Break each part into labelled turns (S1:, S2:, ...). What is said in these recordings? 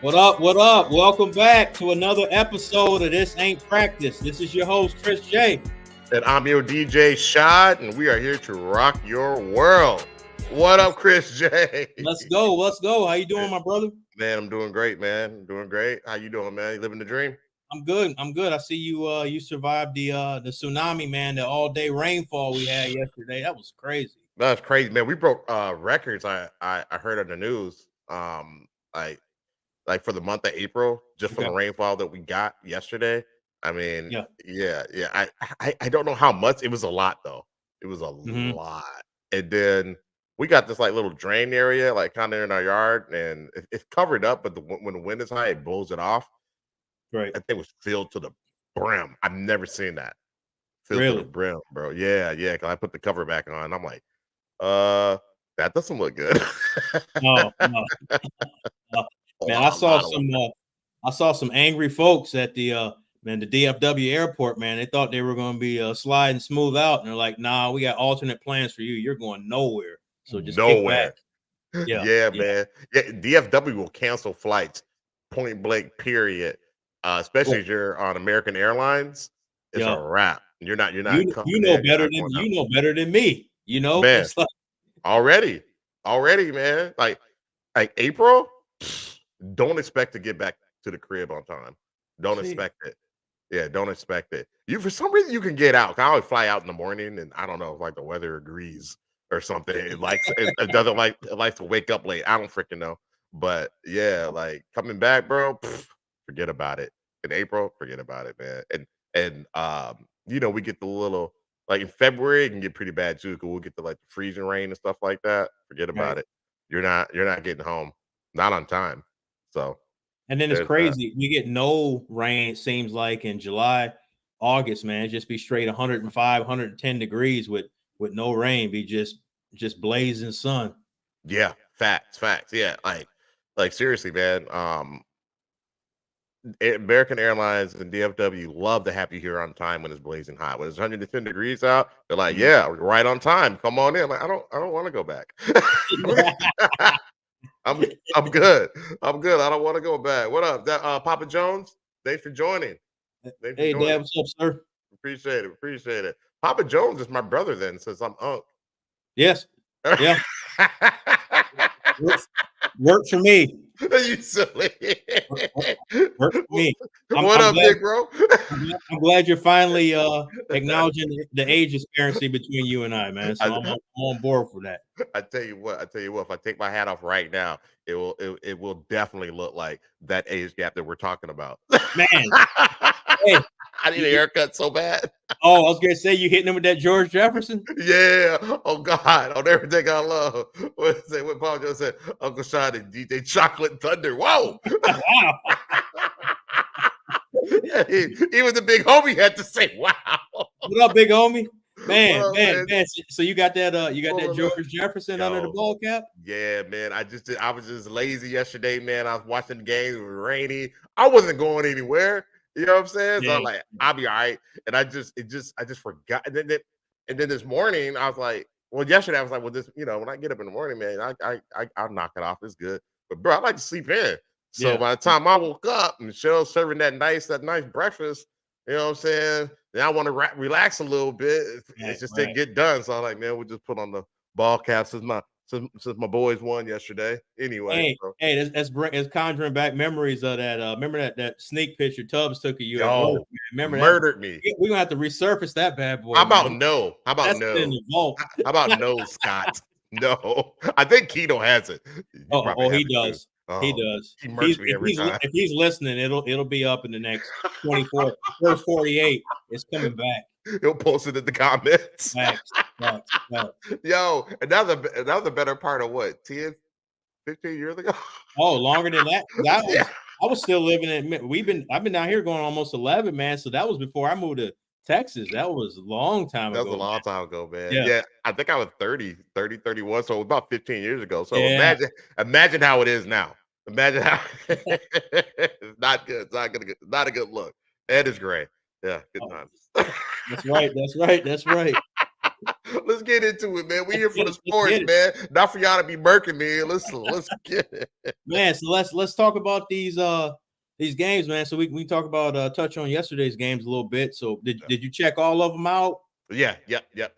S1: What up? What up? Welcome back to another episode of This Ain't Practice. This is your host, Chris J.
S2: And I'm your DJ Shad, and we are here to rock your world. What up, Chris J?
S1: Let's go. Let's go. How you doing, my brother?
S2: Man, I'm doing great, man. I'm doing great. How you doing, man? You living the dream?
S1: I'm good. I'm good. I see you. You survived the tsunami, man. The all day rainfall we had yesterday. That was crazy.
S2: That's crazy, man. We broke records. I heard on the news. Like for the month of April, just from the rainfall that we got yesterday. I mean, yeah. I don't know how much. It was a lot though. It was a lot. And then we got this like little drain area, like kind of in our yard, and it's covered up. But when the wind is high, it blows it off.
S1: Right.
S2: That thing was filled to the brim. I've never seen that. Filled
S1: Really?
S2: to the brim, bro. Yeah. Because I put the cover back on. I'm like, that doesn't look good.
S1: No. Man, I saw some angry folks at the DFW airport, man. They thought they were going to be sliding smooth out, and they're like, "Nah, we got alternate plans for you. You're going nowhere. So just kick back."
S2: Yeah, man. Yeah, DFW will cancel flights, point blank. Period. Especially if you're on American Airlines, it's a wrap. You're not. You
S1: know better than me. You know,
S2: man.
S1: It's like,
S2: already, man. Like April. Don't expect to get back to the crib on time. Don't expect it. Yeah, don't expect it. You for some reason you can get out. I always fly out in the morning, and I don't know if like the weather agrees or something. It doesn't like it likes to wake up late. I don't freaking know. But yeah, like coming back, bro. Forget about it. In April, forget about it, man. And we get the little like in February, it can get pretty bad too. Cause we'll get the like the freezing rain and stuff like that. Forget about it. You're not getting home. Not on time. So,
S1: and then it's crazy. We get no rain, it seems like in July, August, man. It just be straight 105, 110 degrees with no rain, be just blazing sun.
S2: Yeah, facts. Yeah, like seriously, man. American Airlines and DFW love to have you here on time when it's blazing hot. When it's 110 degrees out, they're like, "Yeah, right on time. Come on in." Like, I don't want to go back. I'm good. I don't want to go back. What up, Papa Jones? Thanks for joining.
S1: Hey, Dad, what's up, sir?
S2: Appreciate it. Papa Jones is my brother then, since I'm Unc.
S1: Yes. Yeah. Work for me.
S2: You silly.
S1: Work for me.
S2: What up, big bro?
S1: I'm glad you're finally acknowledging the age disparity between you and I, man. So I'm on board for that.
S2: I tell you what, if I take my hat off right now, it will definitely look like that age gap that we're talking about.
S1: Man, hey,
S2: I need a haircut so bad.
S1: Oh, I was gonna say you hitting him with that George Jefferson.
S2: Yeah. Oh God, on everything I love. What Paul Jones said, Uncle Sean and DJ Chocolate Thunder. Whoa.
S1: Wow.
S2: Even the big homie had to say, "Wow."
S1: What up, big homie? Man. So you got that George Jefferson under the ball cap?
S2: Yeah, man. I was just lazy yesterday, man. I was watching the game. It was rainy. I wasn't going anywhere. You know what I'm saying? So I'm like, I'll be all right. And I just forgot. And then this morning, I was like, well, yesterday I was like, well, this, when I get up in the morning, man, I'll knock it off. It's good. But bro, I like to sleep in. So by the time I woke up, Michelle's serving that nice breakfast, you know what I'm saying? Then I want to relax a little bit. It's just didn't get done. So I'm like, man, we'll just put on the ball cap since my boys won yesterday. Anyway,
S1: it's conjuring back memories of that. Remember that sneak picture Tubbs took of you.
S2: Yo, remember murdered me.
S1: We're gonna have to resurface that bad boy.
S2: How about no? How about no, Scott? No, I think Keto has it.
S1: He does. He does. If he's listening, it'll be up in the next 24, first 48. It's coming back.
S2: He'll post it in the comments.
S1: Facts.
S2: Yo, another better part of what, 10, 15 years ago?
S1: Oh, longer than that. I was still living in. I've been down here going almost 11, man. So that was before I moved to Texas. That was a long time ago.
S2: That was a long time ago, man. Yeah. I think I was 30, 31. So about 15 years ago. So imagine how it is now. Imagine how it's not good. It's not a good look. Ed is great. Yeah, good times.
S1: That's right.
S2: Let's Let's get into it, man. We here for the
S1: Let's
S2: sports,
S1: get it.
S2: man. Not for y'all to be murking me. Let's get it.
S1: Man, so let's talk about these games, man. So we talk about touch on yesterday's games a little bit. So did you check all of them out?
S2: Yeah.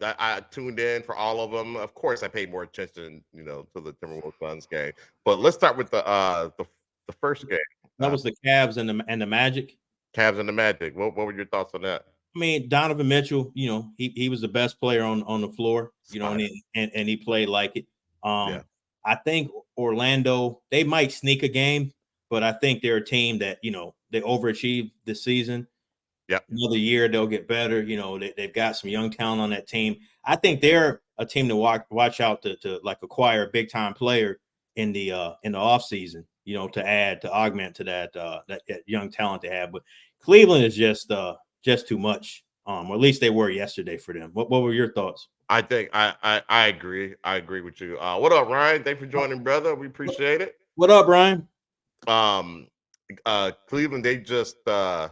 S2: I tuned in for all of them. Of course, I paid more attention, to the Timberwolves Suns game. But let's start with the first game.
S1: That was the Cavs and the Magic.
S2: Cavs and the Magic. What were your thoughts on that?
S1: I mean, Donovan Mitchell, he was the best player on the floor, and he played like it. I think Orlando, they might sneak a game, but I think they're a team that, they overachieved this season.
S2: Yeah.
S1: Another year they'll get better. They've got some young talent on that team. I think they're a team to watch out to like acquire a big time player in the off season, to augment to that young talent they have. But Cleveland is just too much. Or at least they were yesterday for them. What were your thoughts?
S2: I think I agree. I agree with you. What up, Ryan? Thanks for joining, brother. We appreciate it.
S1: What up, Ryan?
S2: Cleveland, they just the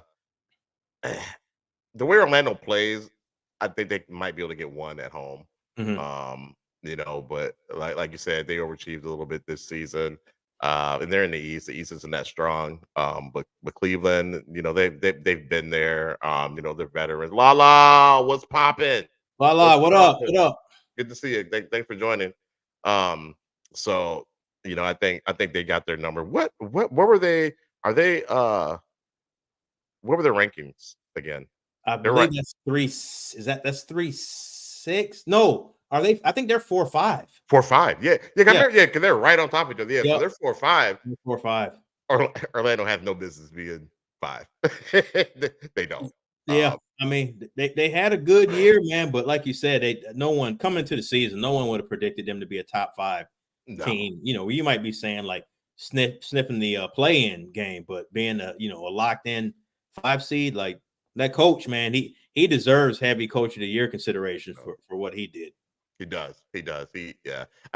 S2: way Orlando plays, I think they might be able to get one at home. But like you said, they overachieved a little bit this season. And they're in the East. The East isn't that strong. But Cleveland, they've been there. They're veterans. Lala, what's popping?
S1: Lala, what up? What up?
S2: Good to see you. Thanks for joining. So I think they got their number. What were they? Are they what were their rankings again?
S1: I believe that's 3. That's 3-6? No, are they? I think they're 4-5.
S2: 4-5. Yeah. Because they're right on top of each other. Yeah,
S1: yep.
S2: So they're 4-5.
S1: 4-5.
S2: Orlando has no business being 5. They don't.
S1: Yeah, I mean, they had a good year, man. But like you said, no one coming into the season, no one would have predicted them to be a top 5 team. You might be saying like sniffing the play-in game, but being a locked in 5 seed, like that coach, man, he deserves heavy coach of the year consideration for what he did.
S2: He does. I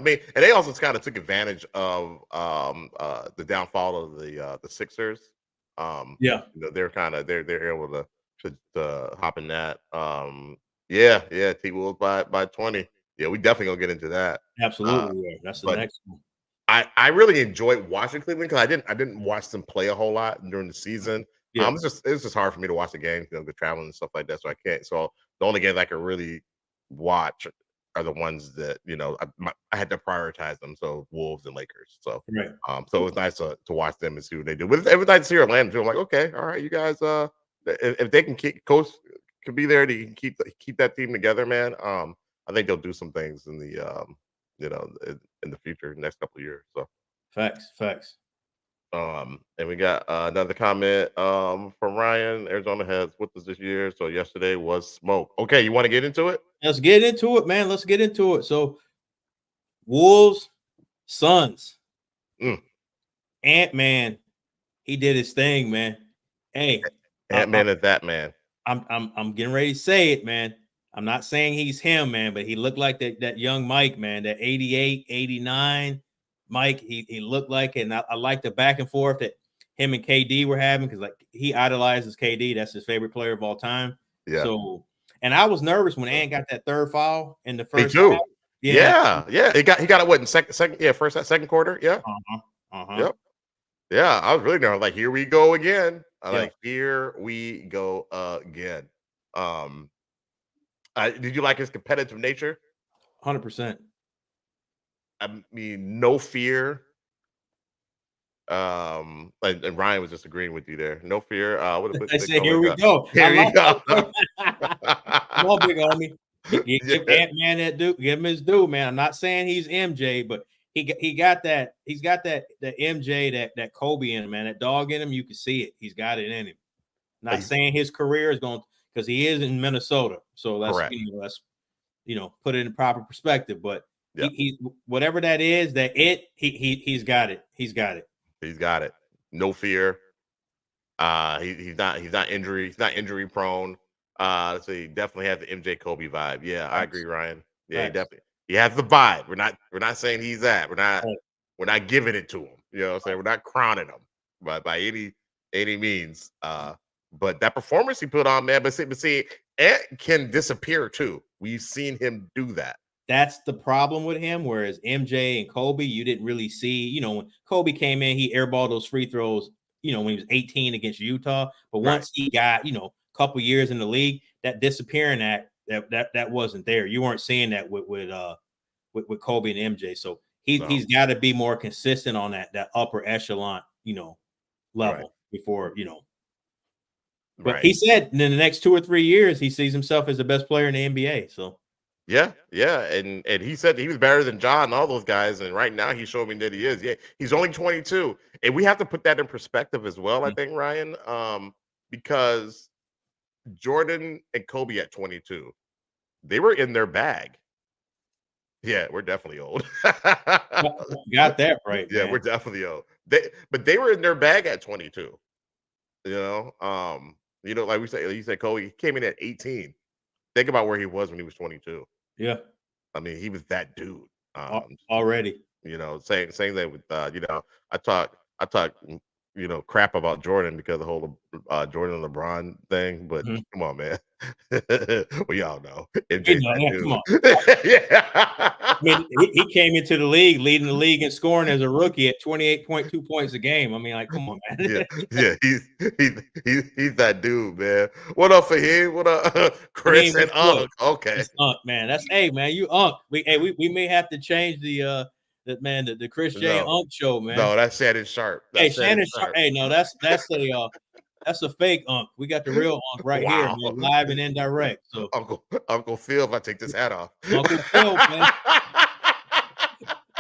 S2: mean, and they also kind of took advantage of the downfall of the Sixers. They're able to hop in that. T Wolves by 20. Yeah, we definitely gonna get into that.
S1: Absolutely. That's the next one.
S2: I really enjoyed watching Cleveland because I didn't watch them play a whole lot during the season.
S1: Yeah.
S2: It's just hard for me to watch the games, the traveling and stuff like that. So I can't. So the only games I can really watch are the ones that I had to prioritize them. So Wolves and Lakers. So so it was nice to watch them and see what they do. But it was nice to see Orlando too. I'm like, okay, all right, you guys. If they can keep coach can be there to keep that team together, man. I think they'll do some things in the in the future, next couple of years. So
S1: facts.
S2: And we got another comment from Ryan. Arizona has whooped us this year. So yesterday was smoke. Okay, you want to get into it?
S1: Let's get into it, man. Let's get into it. So Wolves, Suns. Ant-Man, he did his thing, man. Hey,
S2: Ant-Man is that man.
S1: I'm getting ready to say it, man. I'm not saying he's him, man, but he looked like that young Mike, man, that 88, 89 Mike. He looked like it. And I like the back and forth that him and KD were having because, like, he idolizes KD. That's his favorite player of all time.
S2: Yeah.
S1: So, and I was nervous when Ant got that third foul in the first.
S2: Me too. Half. Yeah. He got it. What in second quarter? Yeah. Yep. Yeah, I was really nervous. Like, here we go again. Here we go again. Did you like his competitive nature?
S1: 100%.
S2: I mean, no fear. And Ryan was just agreeing with you there. No fear.
S1: I said, here we go.
S2: Here we go.
S1: Come on, big homie. Give Ant-Man that due. Give him his due, man. I'm not saying he's MJ, but he got that. He's got that MJ, that Kobe in him, man. That dog in him. You can see it. He's got it in him. Not saying his career is going because he is in Minnesota. So let's put it in proper perspective. But he whatever that is, he's got it. He's got it.
S2: He's got it. No fear. He's not injury prone. So he definitely has the MJ Kobe vibe. Yeah, I agree, Ryan. Yeah, he has the vibe. We're not saying he's that. We're not giving it to him. You know what I'm saying? We're not crowning him by any means. But that performance he put on, man. But see, Ant can disappear too. We've seen him do that.
S1: that's the problem with him. Whereas MJ and Kobe, you didn't really see, when Kobe came in, he airballed those free throws, when he was 18 against Utah. But once he got, a couple years in the league, that disappearing that wasn't there. You weren't seeing that with Kobe and MJ. So he's got to be more consistent on that upper echelon, level before, But he said in the next 2 or 3 years, he sees himself as the best player in the NBA. So
S2: yeah, and he said he was better than John and all those guys, and right now he's showing me that he is. Yeah, he's only 22, and we have to put that in perspective as well. I think, Ryan, because Jordan and Kobe at 22, they were in their bag. Yeah, we're definitely old.
S1: Got that right.
S2: Yeah,
S1: man.
S2: we're definitely old. But they were in their bag at 22. Like we said, you said Kobe came in at 18. Think about where he was when he was 22.
S1: Yeah.
S2: I mean, he was that dude.
S1: Already.
S2: Same thing with I talk crap about Jordan because of the whole Jordan and LeBron thing, but come on, man. We all know.
S1: Come on. I mean, he came into the league leading the league in scoring as a rookie at 28.2 points a game. I mean, like, come on, man.
S2: yeah, he's that dude, man. What up for him? What up, Chris and Unk? Okay,
S1: Unk, man. Man, you Unk. We may have to change the Chris J. Unk show, man.
S2: No, that's Shannon Sharp.
S1: Shannon Sharp. Hey, no, that's a fake Unk. We got the real Unk right here, man, live and indirect. So
S2: Uncle Phil, if I take this hat off.
S1: Uncle Phil, man.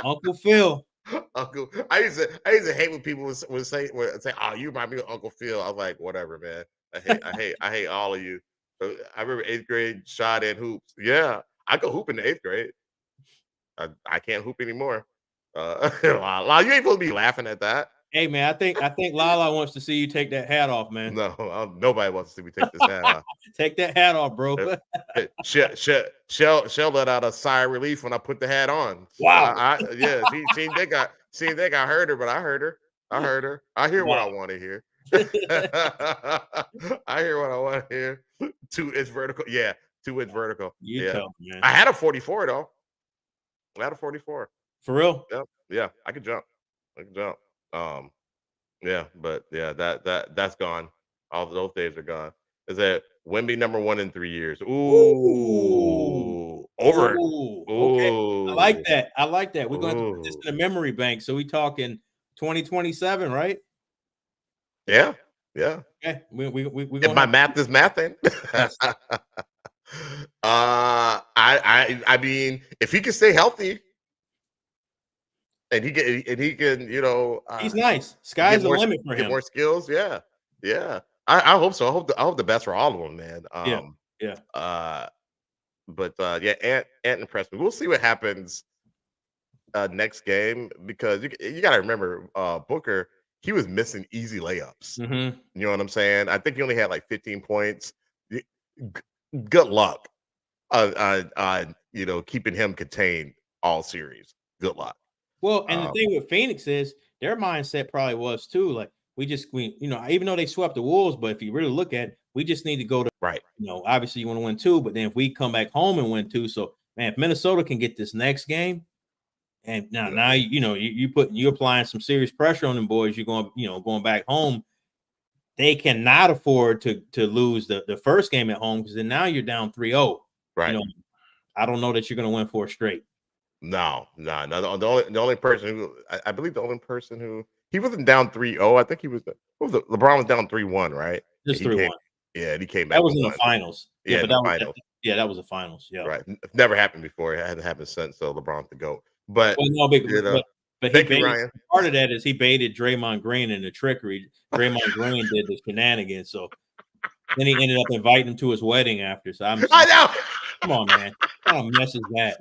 S1: Uncle Phil.
S2: I used to hate when people would say, "Oh, you remind me of Uncle Phil." I was like, "Whatever, man. I hate all of you." I remember 8th grade shot and hoops. Yeah, I could hoop in the 8th grade. I can't hoop anymore. La, you ain't supposed to be laughing at that.
S1: Hey, man, I think Lala wants to see you take that hat off, man.
S2: No, nobody wants to see me take this hat off.
S1: Take that hat off, bro.
S2: Shell let out a sigh of relief when I put the hat on.
S1: Wow.
S2: She think I heard her, but I heard her. I hear what I want to hear. I hear what I want to hear. 2-inch vertical. Yeah, 2-inch vertical.
S1: Tell me, man.
S2: I had a 44 though. I had a 44.
S1: For real?
S2: Yep. Yeah, I could jump. But that's gone. All those days are gone. Is that Wemby #1 in 3 years? Ooh. Over.
S1: Ooh. Okay. I like that. We're going to put this in the memory bank. So we talking 2027, right?
S2: Yeah.
S1: Okay.
S2: My math is mathing. I mean, if he can stay healthy. And he can,
S1: he's nice. Sky's the limit for him.
S2: Get more skills, yeah. I hope so. I hope the best for all of them, man. Ant impressed me. We'll see what happens next game because you got to remember Booker. He was missing easy layups.
S1: Mm-hmm.
S2: You know what I'm saying? I think he only had like 15 points. Good luck on keeping him contained all series. Good luck.
S1: Well, and the thing with Phoenix is their mindset probably was too. Like even though they swept the Wolves, but if you really look at it, we just need to go to
S2: right.
S1: Obviously you want to win 2, but then if we come back home and win 2, so man, if Minnesota can get this next game, and now you're applying some serious pressure on them boys. You're going back home. They cannot afford to lose the first game at home because then now you're down 3-0.
S2: Right.
S1: I don't know that you're going to win 4 straight.
S2: No. The only person who I believe who he wasn't down 3-0. I think he was. LeBron was down 3-1, right?
S1: Just 3-1.
S2: Yeah, and he came back.
S1: That was in the finals.
S2: Yeah,
S1: but that was the finals. Yeah,
S2: right. It never happened before. It hadn't happened since. So LeBron to go. But
S1: but part of that is he baited Draymond Green in the trickery. Draymond Green did the shenanigans. So then he ended up inviting him to his wedding after. So I
S2: know.
S1: Come on, man. What kind of mess is that?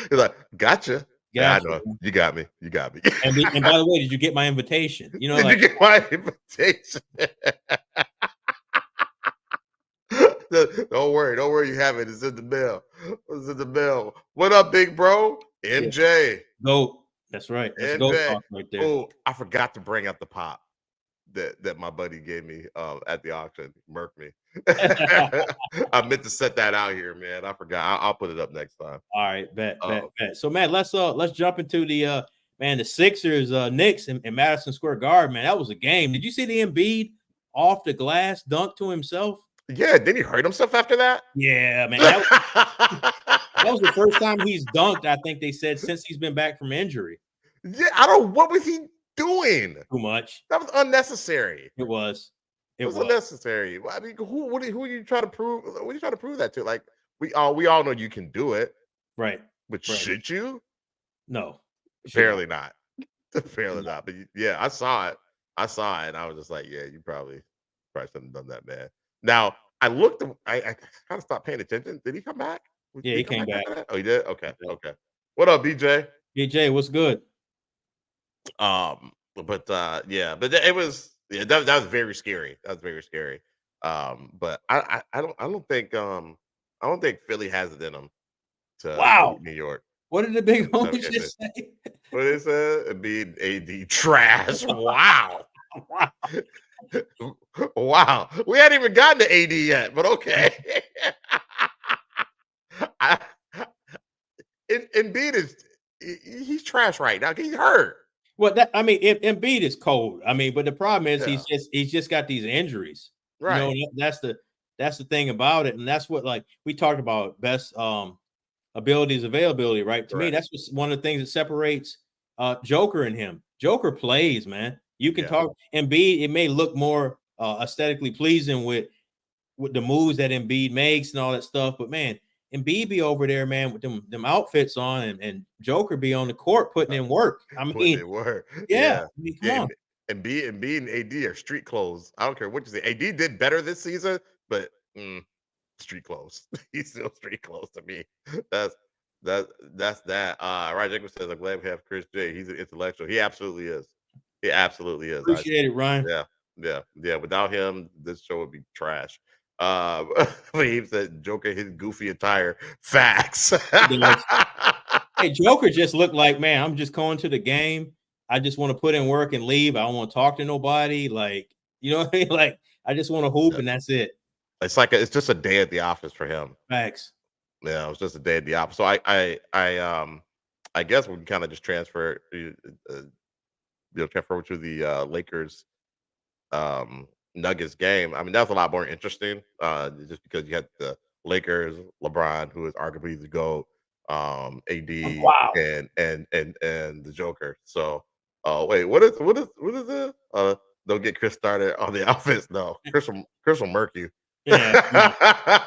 S2: He's like, gotcha. Yeah, I know. You got me.
S1: And by the way, did you get my invitation?
S2: Did you get my invitation? Don't worry. You have it. It's in the mail. What up, big bro? MJ.
S1: Go. That's right. That's
S2: MJ.
S1: Right there.
S2: Oh, I forgot to bring up the pop that my buddy gave me at the auction. Murked me. I meant to set that out here, man. I forgot. I'll put it up next time.
S1: All right, bet. So, man, let's jump into the the Sixers, Knicks, and Madison Square Garden. Man, that was a game. Did you see the Embiid off the glass dunk to himself?
S2: Yeah, did he hurt himself after that?
S1: Yeah, man. That was the first time he's dunked, I think they said, since he's been back from injury.
S2: Yeah, I don't. What was he doing?
S1: Too much.
S2: That was unnecessary.
S1: It was.
S2: It was unnecessary. I mean, who are you trying to prove? What are you trying to prove that to? Like, we all know you can do it,
S1: right?
S2: But should you?
S1: No,
S2: apparently not. Apparently not. But yeah, I saw it. And I was just like, yeah, you probably shouldn't have done that, man. Now I looked. I kind of stopped paying attention. Did he come back?
S1: Yeah, he came back.
S2: Oh, he did. Okay. What up, BJ?
S1: BJ, what's good?
S2: But it was that was very scary. That was very scary. But I don't think Philly has it in them to beat New York.
S1: What did the big homie just say?
S2: What is it? Being AD trash. Wow. Wow. We hadn't even gotten to AD yet, but okay. Embiid is he's trash right now. He's hurt.
S1: Well, if Embiid is cold, but the problem is he's just got these injuries.
S2: Right.
S1: You know, that's the thing about it, and that's what, like, we talked about best abilities, availability, right? To me, that's one of the things that separates Joker and him. Joker plays, man. You can talk Embiid. It may look more aesthetically pleasing with the moves that Embiid makes and all that stuff, but man, Embiid be over there, man, with them outfits on, and Joker be on the court putting in work.
S2: Putting in work.
S1: Yeah. Come on.
S2: Embiid and AD are street clothes. I don't care what you say. AD did better this season, but street clothes. He's still street clothes to me. That's that. Ryan Jacobs says, I'm glad we have Chris J. He's an intellectual. He absolutely is.
S1: Appreciate it, Ryan.
S2: Yeah. Without him, this show would be trash. He said Joker, his goofy attire. Facts.
S1: Hey, Joker just looked like, man, I'm just going to the game. I just want to put in work and leave. I don't want to talk to nobody. Like, you know what I mean? Like, I just want to hoop and that's it.
S2: It's like it's just a day at the office for him.
S1: Facts.
S2: Yeah, it was just a day at the office. So I guess we can kind of just transfer transfer over to the Lakers Nuggets game. I mean, that's a lot more interesting, just because you had the Lakers, LeBron, who is arguably the GOAT, AD, and the Joker. So, wait, what is it? Don't get Chris started on the offense. No, Chris will murk you.
S1: Yeah,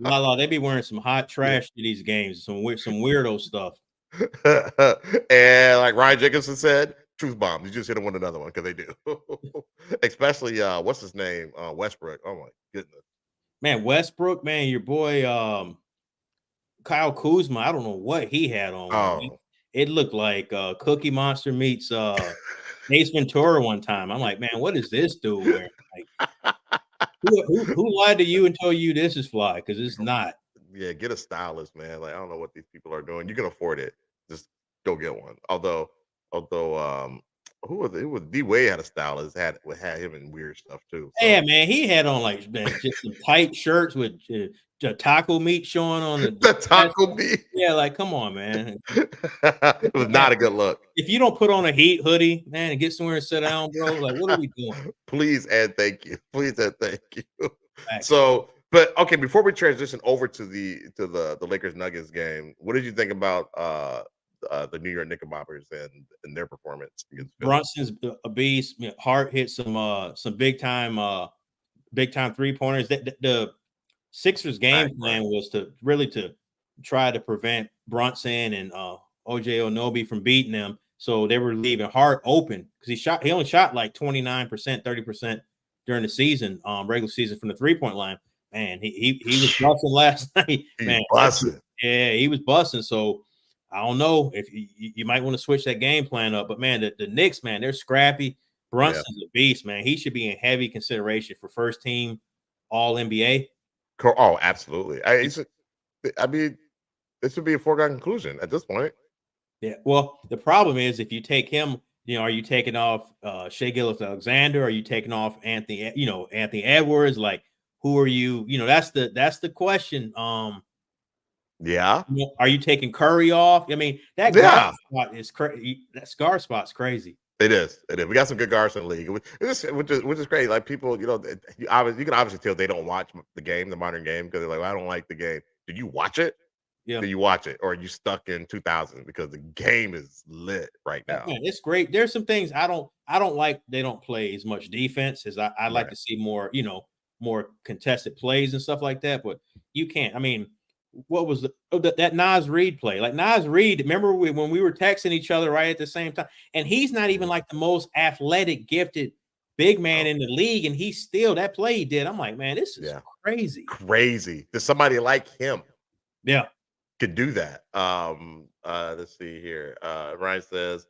S1: Lala, they be wearing some hot trash to these games, some weirdo stuff.
S2: And like Ryan Jacobson said, truth bombs. You just hit them with another one, because they do. Especially what's his name? Westbrook. Oh my goodness.
S1: Man, Westbrook, man, your boy Kyle Kuzma. I don't know what he had on.
S2: Oh.
S1: It looked like Cookie Monster meets Ace Ventura one time. I'm like, man, what is this dude wearing? Like, who lied to you and told you this is fly? Because it's not.
S2: Yeah, get a stylist, man. Like, I don't know what these people are doing. You can afford it. Just go get one. Although who was D Wade had a stylist, had him in weird stuff too.
S1: So. Yeah, man, he had on like just some tight shirts with the taco meat showing on
S2: the taco meat.
S1: Yeah, like, come on, man.
S2: It was not a good look.
S1: If you don't put on a Heat hoodie, man, and get somewhere and sit down, bro, like, what are we doing?
S2: Please and thank you. Please and thank you. Thanks. So, but okay, before we transition over to the Lakers Nuggets game, what did you think about the New York Knickerbockers and their performance against Philly?
S1: Brunson's a beast. Hart hit some big time 3-pointers. The Sixers game plan was to try to prevent Brunson and OJ Anunoby from beating them. So they were leaving Hart open, because he only shot like 29%, 30% during the season, regular season, from the 3-point line. Man, he was busting last night. Man,
S2: busting.
S1: Yeah, he was busting. So I don't know if you might want to switch that game plan up. But man, the Knicks, man, they're scrappy. Brunson's a beast, man. He should be in heavy consideration for first team All NBA.
S2: Oh, absolutely. I mean, this would be a foregone conclusion at this point.
S1: Yeah. Well, the problem is, if you take him, are you taking off Shai Gilgeous-Alexander? Are you taking off Anthony Edwards? Like, who are you? You know, that's the question.
S2: Yeah.
S1: You know, are you taking Curry off? I mean, that
S2: Yeah.
S1: guard spot is crazy. That guard spot's crazy.
S2: It is. It is. We got some good guards in the league, which is great. Like people, you know, you can obviously tell they don't watch the game, the modern game, because they're like, well, I don't like the game. Did you watch it?
S1: Yeah.
S2: Do you watch it, or are you stuck in 2000? Because the game is lit right now.
S1: Man, it's great. There's some things I don't like. They don't play as much defense as I like
S2: Right.
S1: to see more, you know, more contested plays and stuff like that. But you can't. I mean, what was that Nas Reed play? Like Nas Reed, remember when we were texting each other right at the same time, and he's not even like the most athletic, gifted big man in the league, and he still that play he did. I'm like, man, this is crazy.
S2: Crazy. There's somebody like him.
S1: Yeah.
S2: Could do that. Let's see here. Ryan says,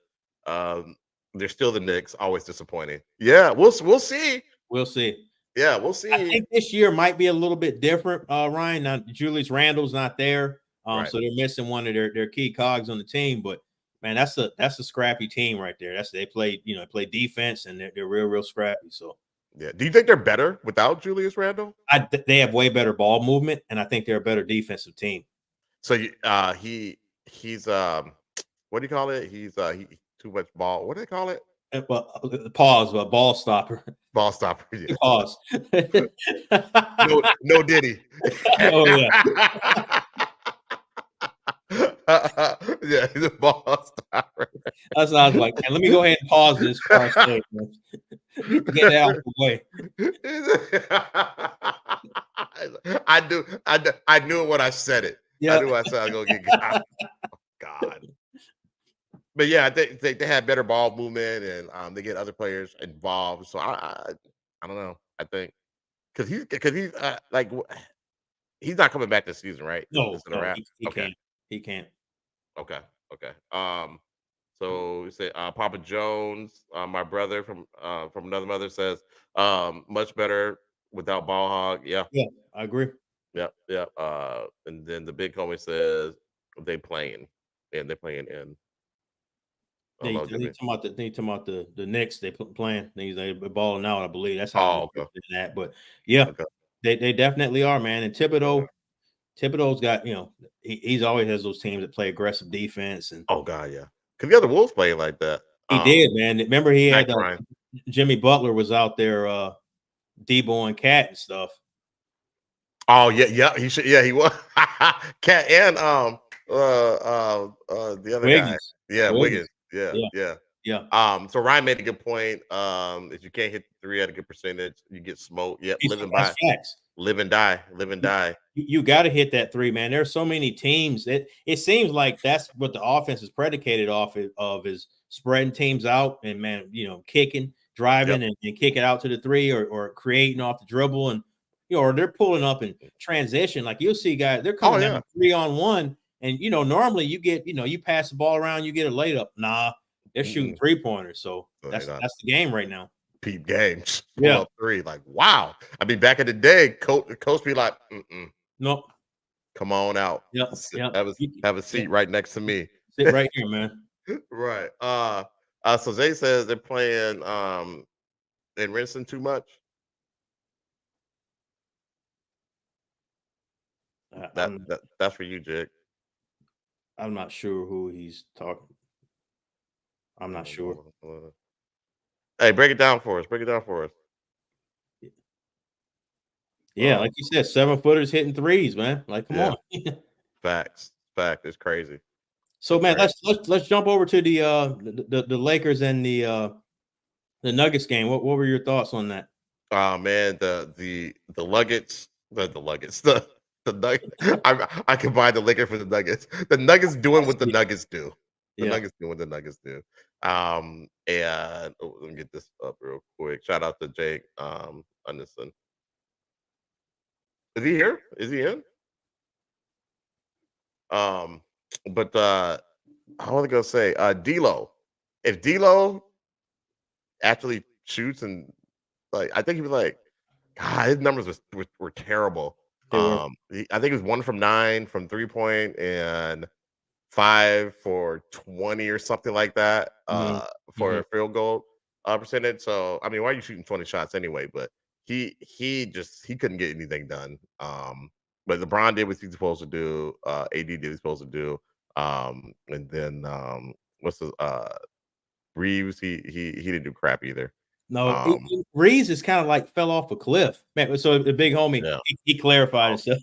S2: they're still the Knicks, always disappointing. Yeah, we'll see.
S1: We'll see.
S2: Yeah, we'll see.
S1: I think this year might be a little bit different, Ryan. Now Julius Randle's not there,
S2: Right.
S1: so they're missing one of their key cogs on the team. But man, that's a scrappy team right there. They play defense and they're real scrappy. So
S2: yeah, do you think they're better without Julius Randle?
S1: They have way better ball movement, and I think they're a better defensive team.
S2: So he's what do you call it? He's he too much ball. What do they call it?
S1: Pause, ball stopper.
S2: Ball stopper. Yeah.
S1: Pause.
S2: no Diddy.
S1: Oh yeah.
S2: Yeah, he's a ball stopper.
S1: That's what I was like, man, let me go ahead and pause this. Get that out of the way.
S2: I knew it when I said it.
S1: Yeah.
S2: I knew I said I was gonna get God. But yeah, they have better ball movement and they get other players involved. So I don't know. I think because he's like he's not coming back this season, right?
S1: No, he
S2: okay.
S1: can't. He can't.
S2: Okay. So we say Papa Jones, my brother from another mother says, much better without ball hog. Yeah,
S1: I agree.
S2: Yeah. And then the big homie says they're playing in.
S1: They talking about the Knicks. They playing. They balling out. I believe that's how.
S2: Okay.
S1: That, but yeah, they definitely are, man. And Thibodeau's got, you know, he's always has those teams that play aggressive defense. And
S2: oh god, yeah, because the other Wolves playing like that.
S1: He did, man. Remember he had
S2: Jimmy
S1: Butler was out there, Debo and Cat and stuff.
S2: Oh yeah, he should. Yeah, he was Cat and the other
S1: Wiggins.
S2: guy. Yeah, Wiggins. Yeah. So Ryan made a good point. If you can't hit the three at a good percentage, you get smoked. Yep, live and die.
S1: You got to hit that three, man. There are so many teams. It seems like that's what the offense is predicated off of is spreading teams out and, man, you know, kicking, driving, and kick it out to the three or creating off the dribble, and you know, or they're pulling up in transition. Like you'll see guys, they're coming down 3-on-1, and you know, normally you get, you know, you pass the ball around, you get a layup. Nah, they're shooting 3-pointers. So that's the game right now.
S2: Peep games. Pull up three. Like, wow. I mean, back in the day, coach be like,
S1: nope.
S2: Come on out. Have a seat right next to me.
S1: Sit right here, man.
S2: Right. So Zay says they're playing and rinsing too much. That's for you, Jake.
S1: I'm not sure who he's talking. I'm not sure.
S2: Hey, break it down for us.
S1: Yeah, like you said, 7-footers hitting threes, man. Like, come on.
S2: Fact. It's crazy.
S1: So, man, let's jump over to the Lakers and the Nuggets game. What were your thoughts on that?
S2: Man, the Nuggets, the Nuggets. I combine the Lakers for the Nuggets. The Nuggets doing what the Nuggets do. Nuggets doing what the Nuggets do. And let me get this up real quick. Shout out to Jake Anderson. Is he here? Is he in? But I want to go say D'Lo. If D'Lo actually shoots and like, I think he was like, God, his numbers were terrible. I think it was 1 from 9 from 3-point and 5 for 20 or something like that for a field goal percentage. So I mean, why are you shooting 20 shots anyway? But he couldn't get anything done. But LeBron did what he's supposed to do. AD did what he's supposed to do. And then what's the Reeves? He didn't do crap either.
S1: No, Reeves is kind of like fell off a cliff, man. So the big homie,
S2: Yeah.
S1: he clarified himself.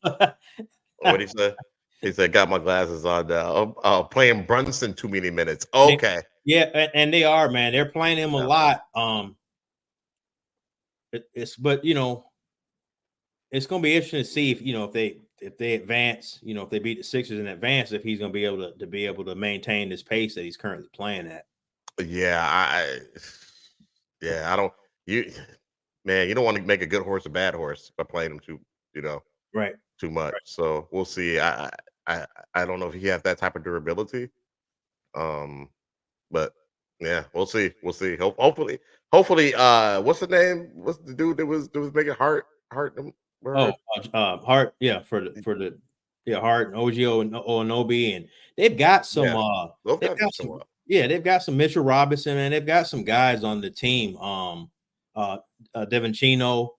S2: What he said? He said, "Got my glasses on now. Playing Brunson too many minutes." Okay.
S1: Yeah, and they are, man. They're playing him a lot. But it's going to be interesting to see if they advance, if they beat the Sixers in advance, if he's going to be able to maintain this pace that he's currently playing at.
S2: Yeah, I don't you don't want to make a good horse a bad horse by playing him too much.
S1: Right.
S2: So we'll see. I don't know if he has that type of durability. But yeah, we'll see. We'll see. Hopefully, what's the name? What's the dude that was making Hart?
S1: Hart, yeah, for the Hart and OGO and Onobi, and they've got some they've got some Mitchell Robinson, and they've got some guys on the team. Devin Chino.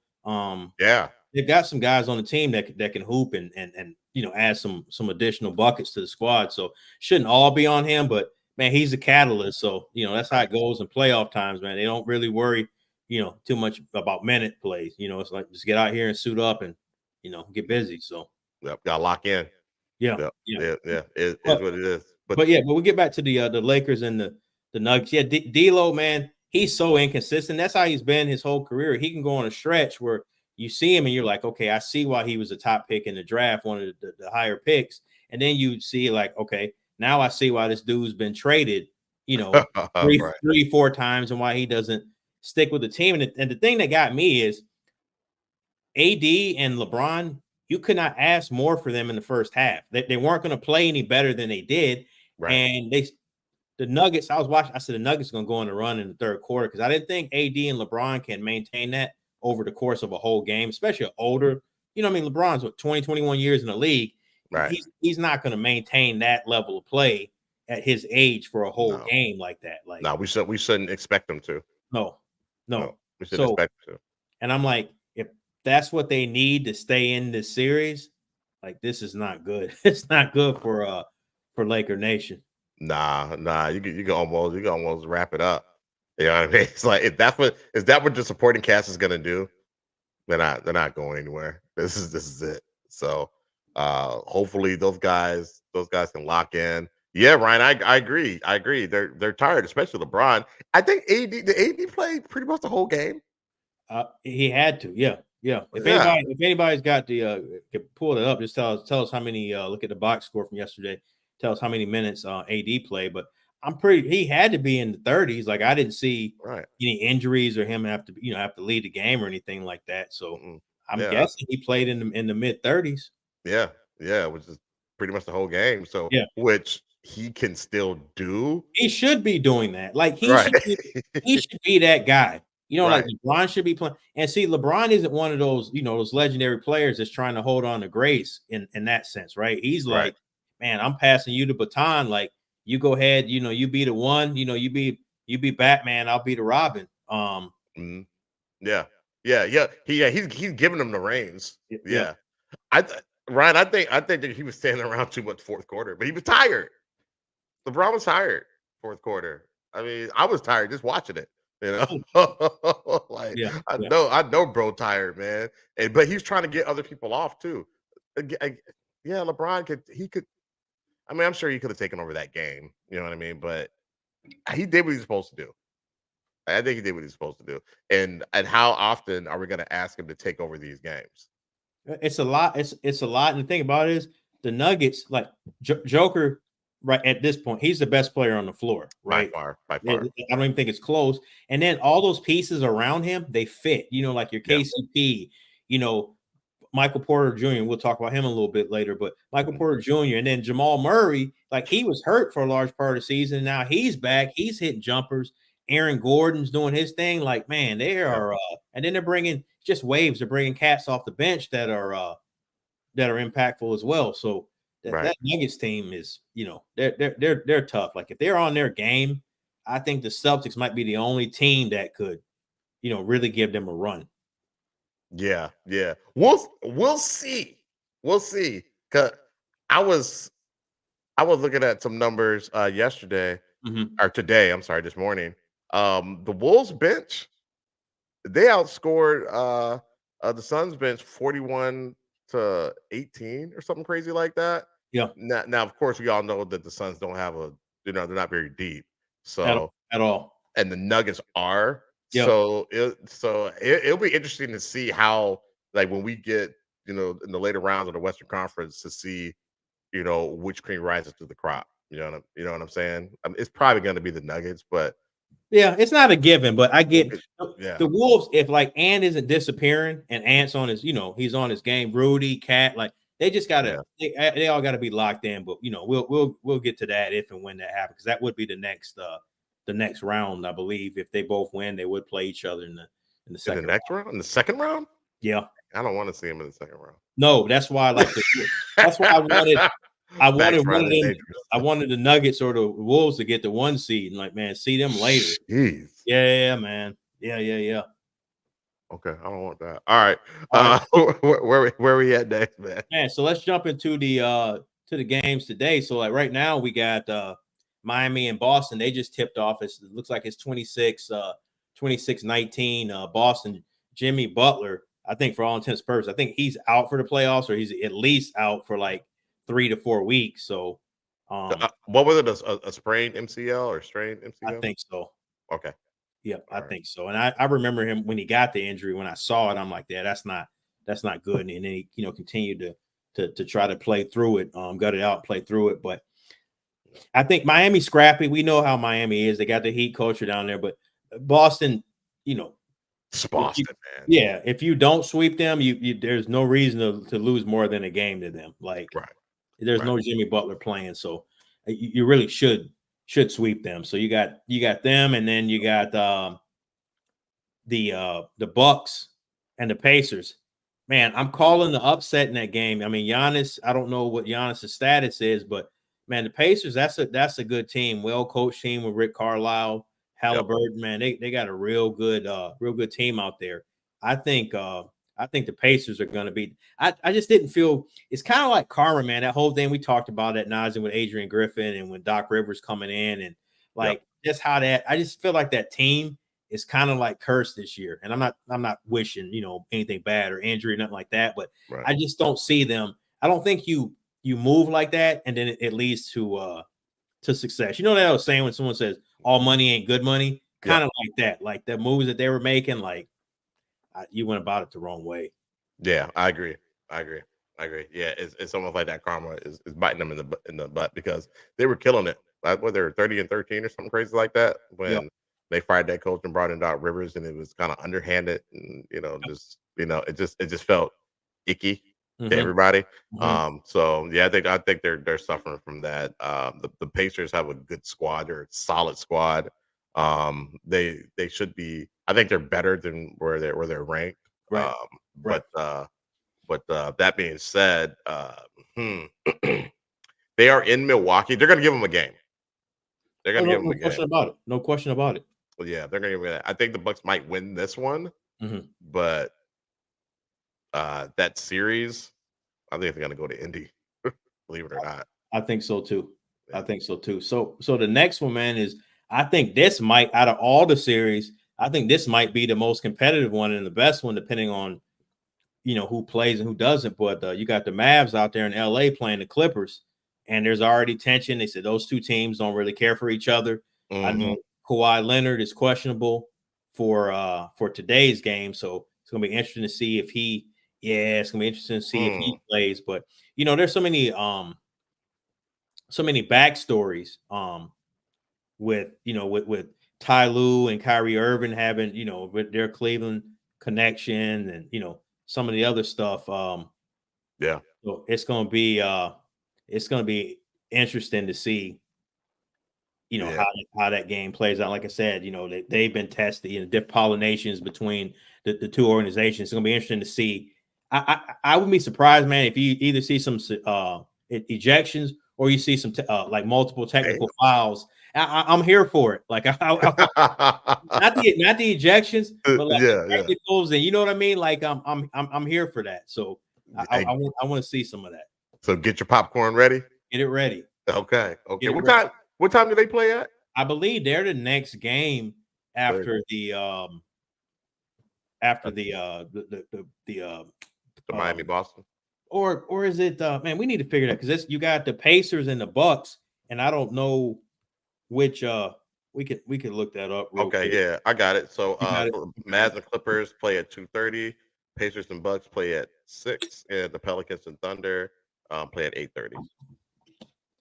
S1: They've got some guys on the team that can hoop and add some additional buckets to the squad. So shouldn't all be on him, but man, he's a catalyst. So that's how it goes in playoff times, man. They don't really worry, too much about minute plays. It's like just get out here and suit up and get busy. So
S2: gotta lock in.
S1: Yeah.
S2: It's what it is.
S1: But we get back to the Lakers and the Nuggets. Yeah, D'Lo, man, he's so inconsistent. That's how he's been his whole career. He can go on a stretch where you see him and you're like, okay, I see why he was a top pick in the draft, one of the higher picks. And then you see like, okay, now I see why this dude's been traded, three, 4 times and why he doesn't stick with the team. And the thing that got me is AD and LeBron, you could not ask more for them in the first half. They weren't going to play any better than they did.
S2: Right.
S1: And the Nuggets, I was watching, I said the Nuggets are going to go on a run in the third quarter because I didn't think AD and LeBron can maintain that over the course of a whole game, especially older. LeBron's 20, 21 years in the league.
S2: Right.
S1: He's not going to maintain that level of play at his age for a whole game like that. Like,
S2: no, we shouldn't expect them to.
S1: No,
S2: we shouldn't expect them to.
S1: And I'm like, if that's what they need to stay in this series, like this is not good. It's not good for Laker Nation.
S2: Nah, you can almost wrap it up. You know what I mean? It's like is that what the supporting cast is gonna do? They're not going anywhere. This is it. So hopefully those guys can lock in. Yeah, Ryan, I agree. They're tired, especially LeBron. I think AD played pretty much the whole game.
S1: He had to, yeah. If anybody's got the can pull it up, just tell us how many. Look at the box score from yesterday. Tell us how many minutes AD played, but he had to be in the 30s. Like I didn't see any injuries or him have to lead the game or anything like that. So I'm guessing he played in the mid 30s.
S2: Yeah, which is pretty much the whole game. So which he can still do.
S1: He should be doing that. Like he should be that guy. Like LeBron should be playing. And see, LeBron isn't one of those, those legendary players that's trying to hold on to grace in that sense, right? He's like, man, I'm passing you the baton. Like, you go ahead, you be the one, you be Batman, I'll be the Robin.
S2: Yeah. He's giving them the reins. Yeah. Ryan, I think that he was standing around too much fourth quarter, but he was tired. LeBron was tired fourth quarter. I mean, I was tired just watching it. I know, bro, tired, man. But he's trying to get other people off too. LeBron could. I mean, I'm sure he could have taken over that game. You know what I mean? But he did what he's supposed to do. I think he did what he's supposed to do. And how often are we going to ask him to take over these games?
S1: It's a lot. It's a lot. And the thing about it is the Nuggets, like Joker, right at this point, he's the best player on the floor, right?
S2: By far.
S1: I don't even think it's close. And then all those pieces around him, they fit. Like your KCP, Michael Porter Jr. We'll talk about him a little bit later, but Michael Porter Jr. and then Jamal Murray, like he was hurt for a large part of the season. Now he's back. He's hitting jumpers. Aaron Gordon's doing his thing. Like, man, they are, and then they're bringing just waves. They're bringing cats off the bench that are impactful as well. So that Nuggets team is, they're tough. Like if they're on their game, I think the Celtics might be the only team that could, really give them a run.
S2: Yeah, yeah. We'll see. We'll see. Cause I was looking at some numbers yesterday
S1: Mhm.
S2: or today, I'm sorry, this morning. The Wolves bench, they outscored the Suns bench 41-18 or something crazy like that.
S1: Yeah,
S2: Now, of course, we all know that the Suns don't have they're not very deep.
S1: at
S2: So
S1: at all.
S2: and the Nuggets are.
S1: Yep.
S2: It'll be interesting to see how, like, when we get, in the later rounds of the Western Conference, to see, which cream rises to the crop. You know what I'm saying? It's probably going to be the Nuggets, but
S1: Yeah, it's not a given, but I
S2: we'll
S1: get
S2: get, yeah,
S1: the Wolves. If like Ant isn't disappearing and Ant's on his, he's on his game. Rudy, Cat, like they just gotta,
S2: yeah,
S1: they all gotta be locked in. But we'll get to that if and when that happens, because that would be the next round, I believe. If they both win, they would play each other in the
S2: in the
S1: second
S2: next
S1: round.
S2: round, in the second round.
S1: Yeah,
S2: I don't want to see him in the second round.
S1: no, that's why that's why I wanted one
S2: Backslide
S1: of
S2: is
S1: them.
S2: dangerous.
S1: I wanted the Nuggets or the Wolves to get the 1 seed, and like, man, see them later.
S2: Jeez.
S1: Yeah, man. Yeah.
S2: Okay, I don't want that. All right.
S1: All right.
S2: Where we at next, man?
S1: Man, so let's jump into the games today. So like right now we got Miami and Boston. They just tipped off. It looks like it's 26-19 Boston. Jimmy Butler, I think for all intents and purposes, I think he's out for the playoffs, or he's at least out for like 3 to 4 weeks. So
S2: What was it? A sprained MCL or strained
S1: I
S2: MCL?
S1: think so.
S2: Okay.
S1: Yep, I
S2: All right.
S1: think so. And I remember him when he got the injury. When I saw it, I'm like, yeah, that's not good. And then he, continued to try to play through it, gut it out, play through it. But I think Miami's scrappy. We know how Miami is. They got the heat culture down there. But Boston, you know,
S2: It's
S1: if you,
S2: Boston, man.
S1: yeah, if you don't sweep them, you there's no reason to lose more than a game to them. Like
S2: Right.
S1: there's
S2: Right.
S1: no Jimmy Butler playing, so you really should sweep them. So you got them, and then you got the Bucks and the Pacers. Man, I'm calling the upset in that game. I mean, Giannis, I don't know what Giannis' status is, but man, the Pacers, that's a good team, well coached team with Rick Carlisle,
S2: Yep.
S1: Halliburton. Man, they got a real good team out there. I think the Pacers are going to be. I just didn't feel it's kind of like karma, man. That whole thing we talked about at Nazi with Adrian Griffin and when Doc Rivers coming in and
S2: Yep.
S1: like just how that. I just feel like that team is kind of like cursed this year. And I'm not wishing, anything bad or injury, nothing like that, but
S2: Right.
S1: I just don't see them. I don't think you move like that and then it leads to success. You know what I was saying when someone says all money ain't good money, kind of like that. Like the moves that they were making, like you went about it the wrong way.
S2: Yeah, I agree. I agree. Yeah, it's almost like that karma is biting them in the butt because they were killing it. Like what, they were 30-13 or something crazy like that
S1: Yep.
S2: when they fired that coach and brought in Doc Rivers, and it was kind of underhanded, and it just felt icky to
S1: Mm-hmm.
S2: everybody.
S1: Mm-hmm.
S2: So yeah, I think they're suffering from that. The Pacers have a good squad, they're a solid squad. They should be. I think they're better than where they're ranked.
S1: Right.
S2: Um,
S1: Right.
S2: but that being said, they are in Milwaukee. They're going to give them a game. They're
S1: Oh,
S2: going to
S1: no,
S2: give them
S1: no
S2: a
S1: question
S2: game.
S1: about it. No question about it.
S2: Well, yeah, they're going to give them. I think the Bucks might win this one,
S1: Mm-hmm.
S2: but that series, I think they're going to go to Indy. Believe it or not.
S1: I think so too.
S2: Yeah.
S1: I think so too. So the next one, man, is I think this might out of all the series, I think this might be the most competitive one and the best one, depending on who plays and who doesn't. But you got the Mavs out there in LA playing the Clippers, and there's already tension. They said those two teams don't really care for each other. I know Kawhi Leonard is questionable for today's game, so it's gonna be interesting to see if he. Yeah, it's gonna be interesting to see if he plays. But there's so many backstories with Ty Lue and Kyrie Irving having with their Cleveland connection and some of the other stuff.
S2: Yeah.
S1: So it's gonna be interesting to see how that game plays out. Like I said, they've been tested, different pollinations between the two organizations. It's gonna be interesting to see. I wouldn't be surprised, man, if you either see some ejections or you see some like multiple technical fouls. I'm here for it. Like not the ejections, but like the
S2: yeah.
S1: technicals, and you know what I mean. Like I'm here for that. So
S2: Hey,
S1: I want to see some of that.
S2: so get your popcorn ready.
S1: Get it ready.
S2: Okay.
S1: Get it
S2: What
S1: ready.
S2: time? What time do they play at?
S1: I believe they're the next game after the
S2: Miami Boston.
S1: or is it man, we need to figure that because you got the Pacers and the Bucks, and I don't know which we could look that up real
S2: Okay,
S1: quick.
S2: yeah, I got it. So
S1: You got it?
S2: Mavs and Clippers play at 2:30, Pacers and Bucks play at 6, and the Pelicans and Thunder play at 8:30.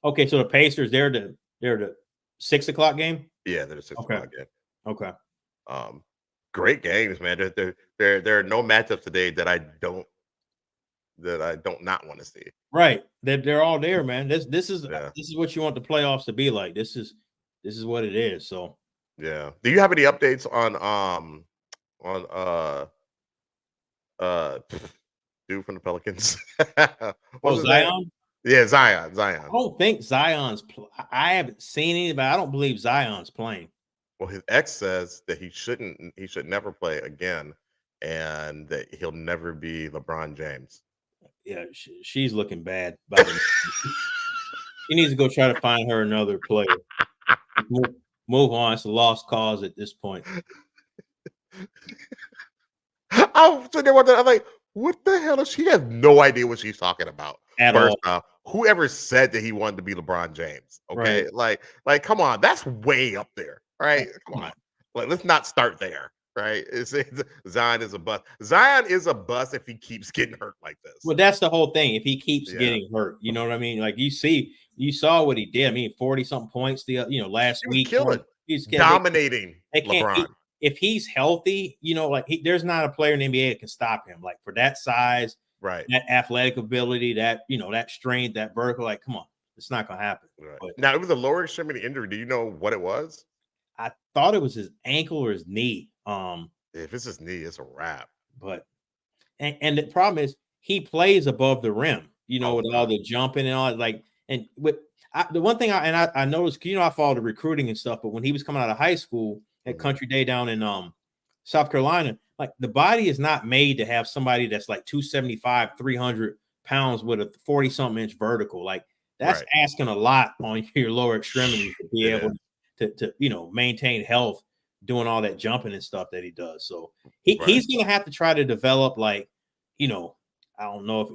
S1: Okay, so the Pacers, they're the 6 o'clock game.
S2: Yeah, they're the 6 o'clock game.
S1: Okay.
S2: Great games, man. There are no matchups today that I don't not want to see.
S1: Right. They're all there, man. This is
S2: Yeah.
S1: this is what you want the playoffs to be like. This is what it is. So
S2: Yeah. Do you have any updates on dude from the Pelicans? What's his name?
S1: Zion?
S2: Yeah, Zion.
S1: I don't think Zion's. I haven't seen any, but I don't believe Zion's playing.
S2: Well, his ex says that he should never play again, and that he'll never be LeBron James.
S1: Yeah, she's looking bad. By the He needs to go try to find her another player. Move on. It's a lost cause at this point.
S2: I'm sitting there wondering, I'm like, what the hell is she? Has no idea what she's talking about.
S1: At
S2: First
S1: all.
S2: off, whoever said that he wanted to be LeBron James, okay,
S1: Right.
S2: like, come on, that's way up there, right? Come on, like, let's not start there, right? Zion is a bust. Zion is a bust if he keeps getting hurt like this.
S1: Well, that's the whole thing. If he keeps getting hurt, you know what I mean. Like you saw what he did. I mean, 40-something points last week.
S2: He's dominating LeBron.
S1: If he's healthy, like there's not a player in the NBA that can stop him. Like for that size,
S2: right?
S1: That athletic ability, that that strength, that vertical. Like, come on, it's not gonna happen.
S2: Right. But now, it was a lower extremity injury. Do you know what it was?
S1: I thought it was his ankle or his knee.
S2: If it's his knee, it's a wrap.
S1: But and the problem is he plays above the rim. With all the jumping and all like and with the one thing I noticed, I follow the recruiting and stuff, but when he was coming out of high school at Country Day down in South Carolina, like the body is not made to have somebody that's like 275, 300 pounds with a 40-something inch vertical. Like that's asking a lot on your lower extremity to be able to maintain health doing all that jumping and stuff that he does. So he's gonna have to try to develop like, I don't know if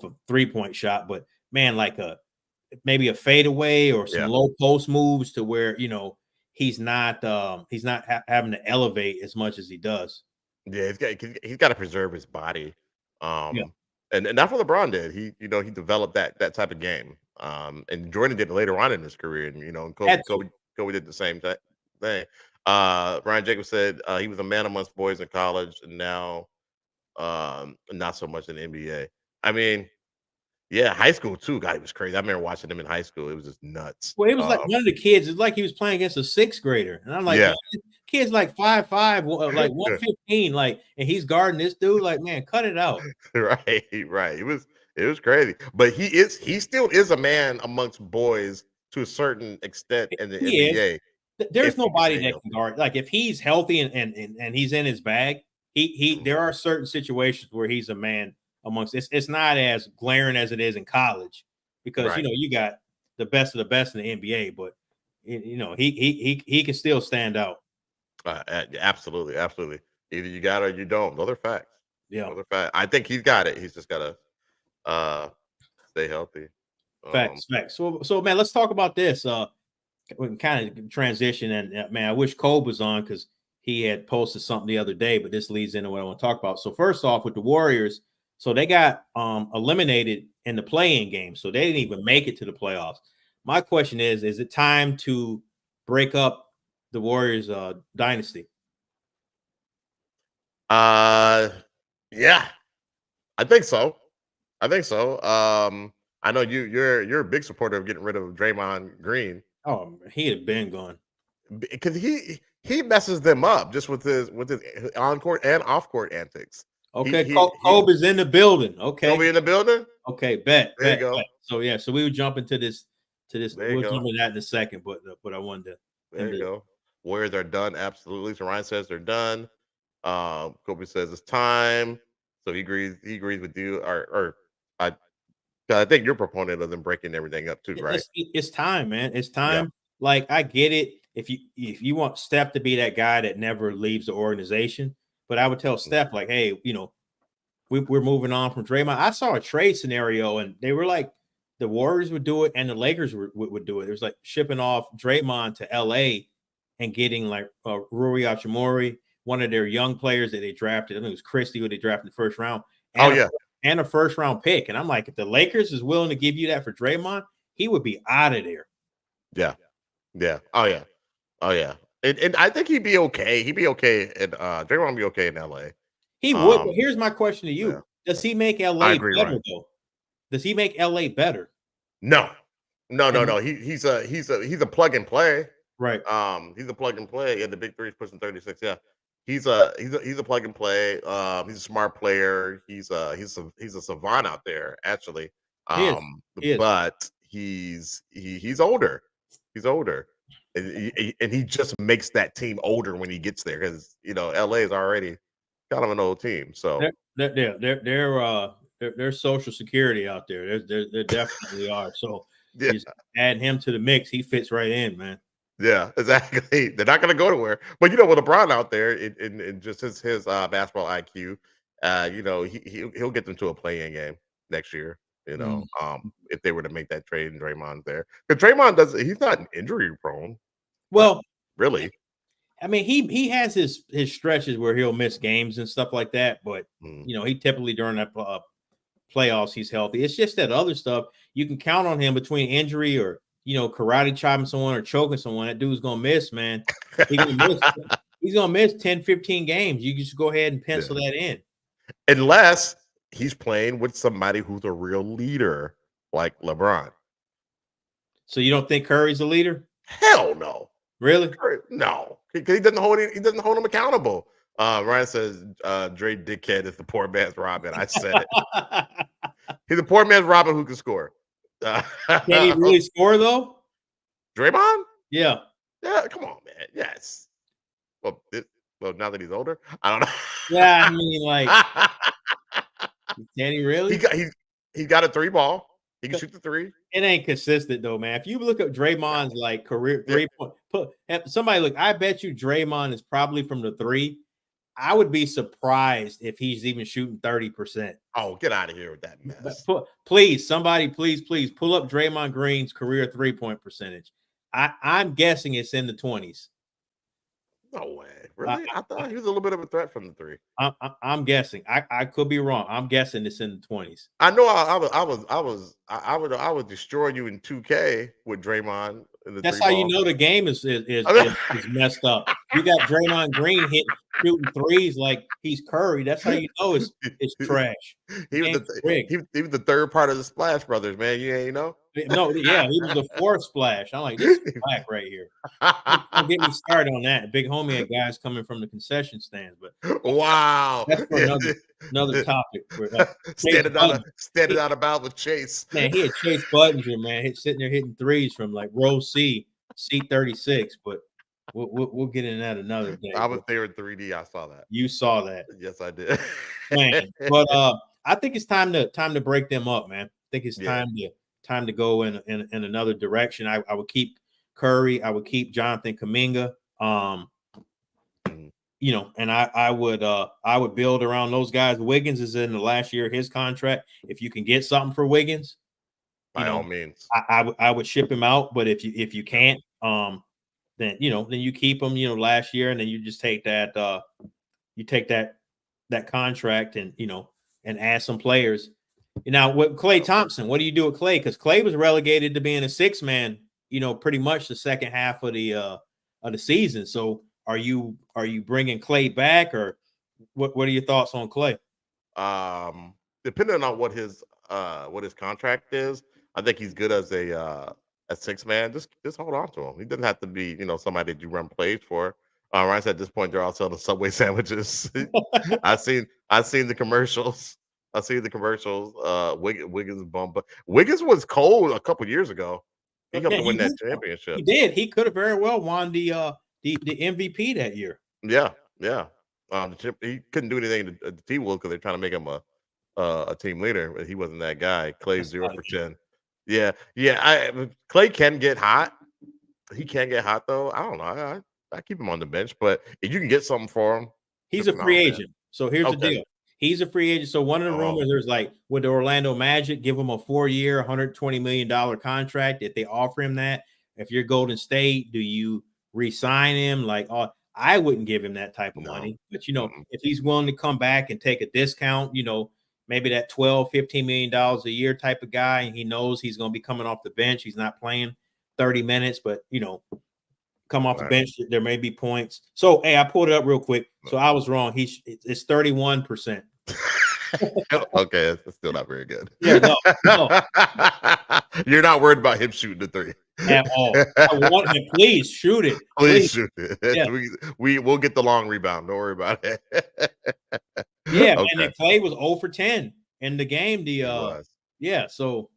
S1: a 3-point shot, but man, like maybe a fadeaway or some low post moves to where he's not having to elevate as much as he does.
S2: Yeah, he's got to preserve his body. And that's what LeBron did. He developed that type of game. And Jordan did it later on in his career, and Kobe did the same thing. Ryan Jacobs said he was a man amongst boys in college, and now not so much in the NBA. I mean, yeah, high school too. God, it was crazy. I remember watching him in high school. It was just nuts.
S1: Well, it was like one of the kids. It's like he was playing against a 6th grader, and I'm like, kid's like 5'5", like 115, like, and he's guarding this dude. Like, man, cut it out.
S2: Right. It was crazy, but he still is a man amongst boys to a certain extent in the NBA.
S1: There's nobody that can guard. Like if he's healthy and he's in his bag, there are certain situations where he's a man amongst. It's not as glaring as it is in college because you got the best of the best in the NBA, but he can still stand out.
S2: Absolutely. Either you got it or you don't. Those are facts.
S1: Yeah,
S2: those are facts. I think he's got it. He's just got to stay healthy.
S1: Facts. So man, let's talk about this. We can kind of transition, and man, I wish Kobe was on because he had posted something the other day, but this leads into what I want to talk about. So first off, with the Warriors, so they got eliminated in the play-in game, so they didn't even make it to the playoffs. My question is it time to break up the Warriors dynasty?
S2: Yeah, I think so. I know you're a big supporter of getting rid of Draymond Green.
S1: Oh, he had been gone
S2: because he messes them up just with his on-court and off-court antics.
S1: Okay, Kobe's in the building. Okay,
S2: Kobe in the building.
S1: Okay, bet.
S2: There you go.
S1: Bet. So we would jump into this to this.
S2: There you
S1: We'll
S2: go.
S1: jump into that in a second, but I wanted
S2: There you go. Warriors are done. Absolutely. So Ryan says they're done. Kobe says it's time. So he agrees. He agrees with you. Or I think you're a proponent of them breaking everything up too, right?
S1: It's time, man. It's
S2: Yeah.
S1: time. Like I get it. If you want Steph to be that guy that never leaves the organization, but I would tell Steph like, hey, we're moving on from Draymond. I saw a trade scenario, and they were like, the Warriors would do it, and the Lakers would do it. It was like shipping off Draymond to LA and getting like Rory Hachimura, one of their young players that they drafted. I think it was Christie who they drafted in the first round. And a first round pick. And I'm like, if the Lakers is willing to give you that for Draymond, he would be out of there.
S2: Yeah. Yeah. Oh yeah. Oh yeah. And I think he'd be okay. He'd be okay, and Draymond would be okay in LA.
S1: He would. But here's my question to you:
S2: yeah.
S1: Does he make LA better though? Does he make LA better?
S2: No. He's a plug and play.
S1: Right.
S2: He's a plug and play. Yeah, the big three is pushing 36. Yeah. He's a plug and play. He's a smart player. He's a savant out there, actually.
S1: He is.
S2: But he's older. He's older. And he just makes that team older when he gets there, because LA is already kind of an old team. So
S1: they're social security out there. They definitely are. So just add him to the mix. He fits right in, man.
S2: Yeah, exactly. They're not going to go anywhere. But with LeBron out there, in just his basketball IQ, he'll get them to a play-in game next year. If they were to make that trade and Draymond's there, because Draymond he's not injury prone.
S1: Well,
S2: really.
S1: I mean, he has his stretches where he'll miss games and stuff like that, but he typically during that playoffs he's healthy. It's just that other stuff you can count on him between injury or karate chopping someone or choking someone. That dude's gonna miss, man. He's gonna miss 10, 15 games. You just go ahead and pencil that in,
S2: unless he's playing with somebody who's a real leader like LeBron.
S1: So you don't think Curry's a leader?
S2: Hell no.
S1: Really?
S2: No, he doesn't hold him accountable. Ryan says Dre dickhead is the poor man's Robin. I said it. He's a poor man's Robin who can score.
S1: Can he really score though?
S2: Draymond?
S1: Yeah.
S2: Yeah, come on, man. Yes. Well, now that he's older, I don't know.
S1: Yeah, I mean, like, can he really?
S2: He got a 3-ball. He can shoot the 3.
S1: It ain't consistent though, man. If you look at Draymond's like career 3-point, somebody look. I bet you Draymond is probably from the 3. I would be surprised if he's even shooting 30%.
S2: Oh, get out of here with that mess.
S1: Please, somebody, please pull up Draymond Green's career 3-point percentage. I'm guessing it's in the 20s.
S2: No way. Really? I thought he was a little bit of a threat from the 3.
S1: I'm guessing. I could be wrong. I'm guessing it's in the 20s.
S2: I know I would destroy you in 2K with Draymond.
S1: That's how you know the game is messed up. You got Draymond Green shooting threes like he's Curry. That's how you know it's trash.
S2: He was the third part of the Splash Brothers, man. You ain't know?
S1: No, yeah, he was the 4th Splash. I'm like, this is black right here. Don't get me started on that. Big homie had guys coming from the concession stands, but
S2: wow,
S1: that's for another topic.
S2: Standing out about with Chase.
S1: Man, he had Chase Budinger, man, sitting there hitting threes from like row C, C36. But we'll get into that another day.
S2: I was there in 3D. I saw that.
S1: You saw that?
S2: Yes, I did.
S1: Man, but I think it's time to break them up, man. I think it's time to go in another direction. I would keep Curry. I would keep Jonathan Kuminga. And I would build around those guys. Wiggins is in the last year of his contract. If you can get something for Wiggins,
S2: by all means,
S1: I would ship him out. But if you can't, then you keep him. Last year, and then you just take that that contract and add some players. Now, with Klay Thompson, what do you do with Klay? Because Klay was relegated to being a 6-man, pretty much the second half of the season. So, are you bringing Klay back, or what are your thoughts on Klay?
S2: Depending on what his contract is, I think he's good as a 6-man. Just hold on to him. He doesn't have to be somebody that you run plays for. Right at this point, they're all selling Subway sandwiches. I've seen the commercials. Wiggins bump, but Wiggins was cold a couple years ago. He helped to win that
S1: He
S2: championship.
S1: did. He could have very well won the MVP that year.
S2: Yeah. He couldn't do anything to T-Wolves because they're trying to make him a team leader, but he wasn't that guy. Clay's 0 for 10. Yeah. Clay can get hot. He can get hot though. I don't know. I keep him on the bench, but if you can get something for him,
S1: he's a free agent. So here's the deal. He's a free agent. So one of the rumors there's like with the Orlando Magic, give him a 4-year, $120 million contract. If they offer him that, if you're Golden State, do you re-sign him? Like, I wouldn't give him that type of money. But if he's willing to come back and take a discount, maybe that $12, $15 million a year type of guy, and he knows he's going to be coming off the bench. He's not playing 30 minutes, but come off the bench, there may be points. So, hey, I pulled it up real quick. So I was wrong. It's 31%.
S2: Okay, that's still not very good.
S1: Yeah, no.
S2: You're not worried about him shooting the three
S1: at all. I want him. Please shoot it.
S2: Please shoot it.
S1: Yeah.
S2: We'll get the long rebound. Don't worry about it.
S1: Yeah, and then Clay was 0 for 10 in the game. So.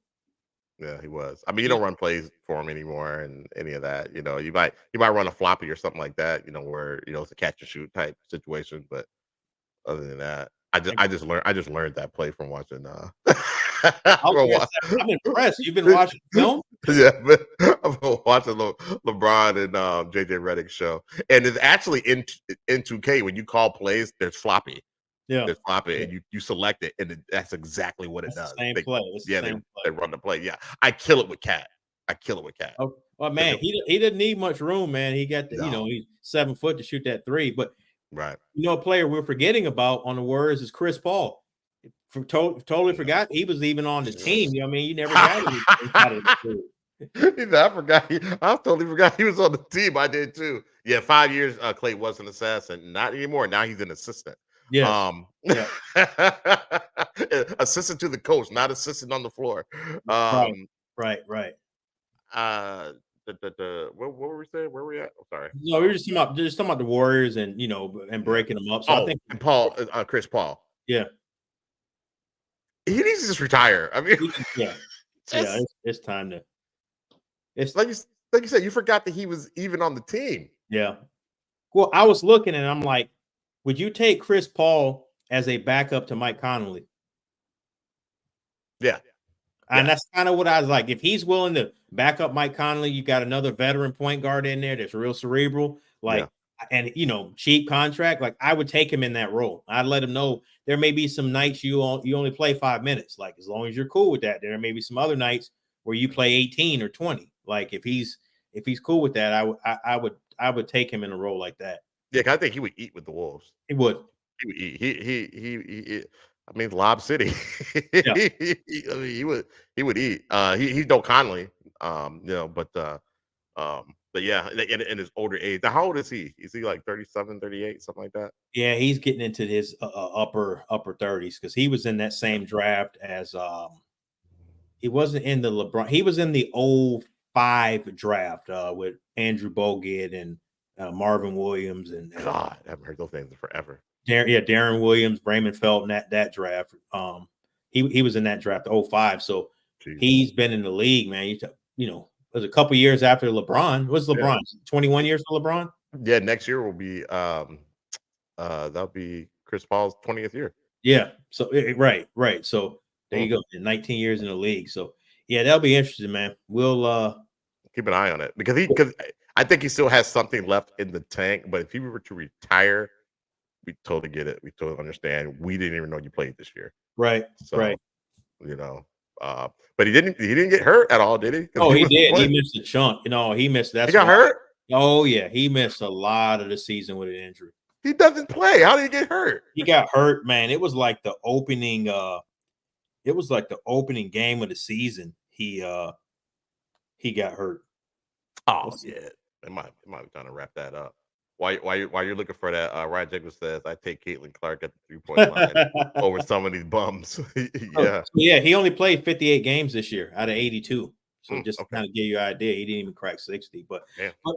S2: Yeah, he was. I mean, you don't run plays for him anymore and any of that. You might run a floppy or something like that, where it's a catch and shoot type situation. But other than that, I just learned that play from watching
S1: I'm impressed. You've been watching film?
S2: Yeah, I've been watching LeBron and JJ Redick's show. And it's actually in 2K when you call plays, there's floppy.
S1: Yeah,
S2: there's floppy, and you select it, and that's exactly what it does.
S1: Same play.
S2: They run the play. Yeah, I kill it with Cat.
S1: Oh, well, man, he didn't need much room, man. He got he's 7 foot to shoot that three. But a player we're forgetting about on the Warriors is Chris Paul. Totally forgot he was even on the team. You never got him.
S2: I forgot. I totally forgot he was on the team. I did too. Yeah, 5 years. Clay was an assassin. Not anymore. Now he's an assistant.
S1: Yeah.
S2: Assistant to the coach, not assistant on the floor.
S1: Right.
S2: What were we saying? Where were we at? Sorry.
S1: No, we were just talking about the Warriors and and breaking them up. So I think
S2: Chris Paul.
S1: Yeah.
S2: He needs to just retire. I mean,
S1: it's time to.
S2: It's like you said, you forgot that he was even on the team.
S1: Yeah. Well, I was looking and I'm like, would you take Chris Paul as a backup to Mike Conley?
S2: Yeah.
S1: And that's kind of what I was like. If he's willing to back up Mike Conley, you got another veteran point guard in there that's real cerebral, and cheap contract. Like I would take him in that role. I'd let him know there may be some nights you only play 5 minutes. Like as long as you're cool with that, there may be some other nights where you play 18 or 20. Like if he's cool with that, I would take him in a role like that.
S2: Yeah, I think he would eat with the Wolves.
S1: He would.
S2: He would eat. He I mean, Lob City.
S1: Yeah.
S2: he would eat. He's no Conley. But yeah, in his older age. Now, how old is he? Is he like 37, 38, something like that?
S1: Yeah, he's getting into his upper 30s because he was in that same draft as he wasn't in the LeBron. He was in the 05 draft with Andrew Bogut and Marvin Williams and
S2: God, I haven't heard those names in forever.
S1: Darren Williams, Raymond Felton, that draft. He was in that draft 05. So he's been in the league, man. It was a couple years after LeBron. What's LeBron? 21 years for LeBron?
S2: Yeah, next year will be that'll be Chris Paul's 20th year.
S1: Yeah. So right. So there you go. 19 years in the league. So yeah, that'll be interesting, man. We'll
S2: keep an eye on it because I think he still has something left in the tank. But if he were to retire, we totally get it. We totally understand. We didn't even know you played this year.
S1: Right.
S2: So, but he didn't get hurt at all, did he?
S1: Oh, he did. Playing. He missed a chunk. He missed that.
S2: He got hurt?
S1: Oh, yeah. He missed a lot of the season with an injury.
S2: He doesn't play. How did he get hurt?
S1: He got hurt, man. It was like the opening game of the season. He got hurt.
S2: Oh, yeah. It might be trying to wrap that up. While you're looking for that, Ryan Jacobs says, I take Caitlin Clark at the 3-point line over some of these bums. Yeah.
S1: Yeah, he only played 58 games this year out of 82. So just to kind of give you an idea, he didn't even crack 60. But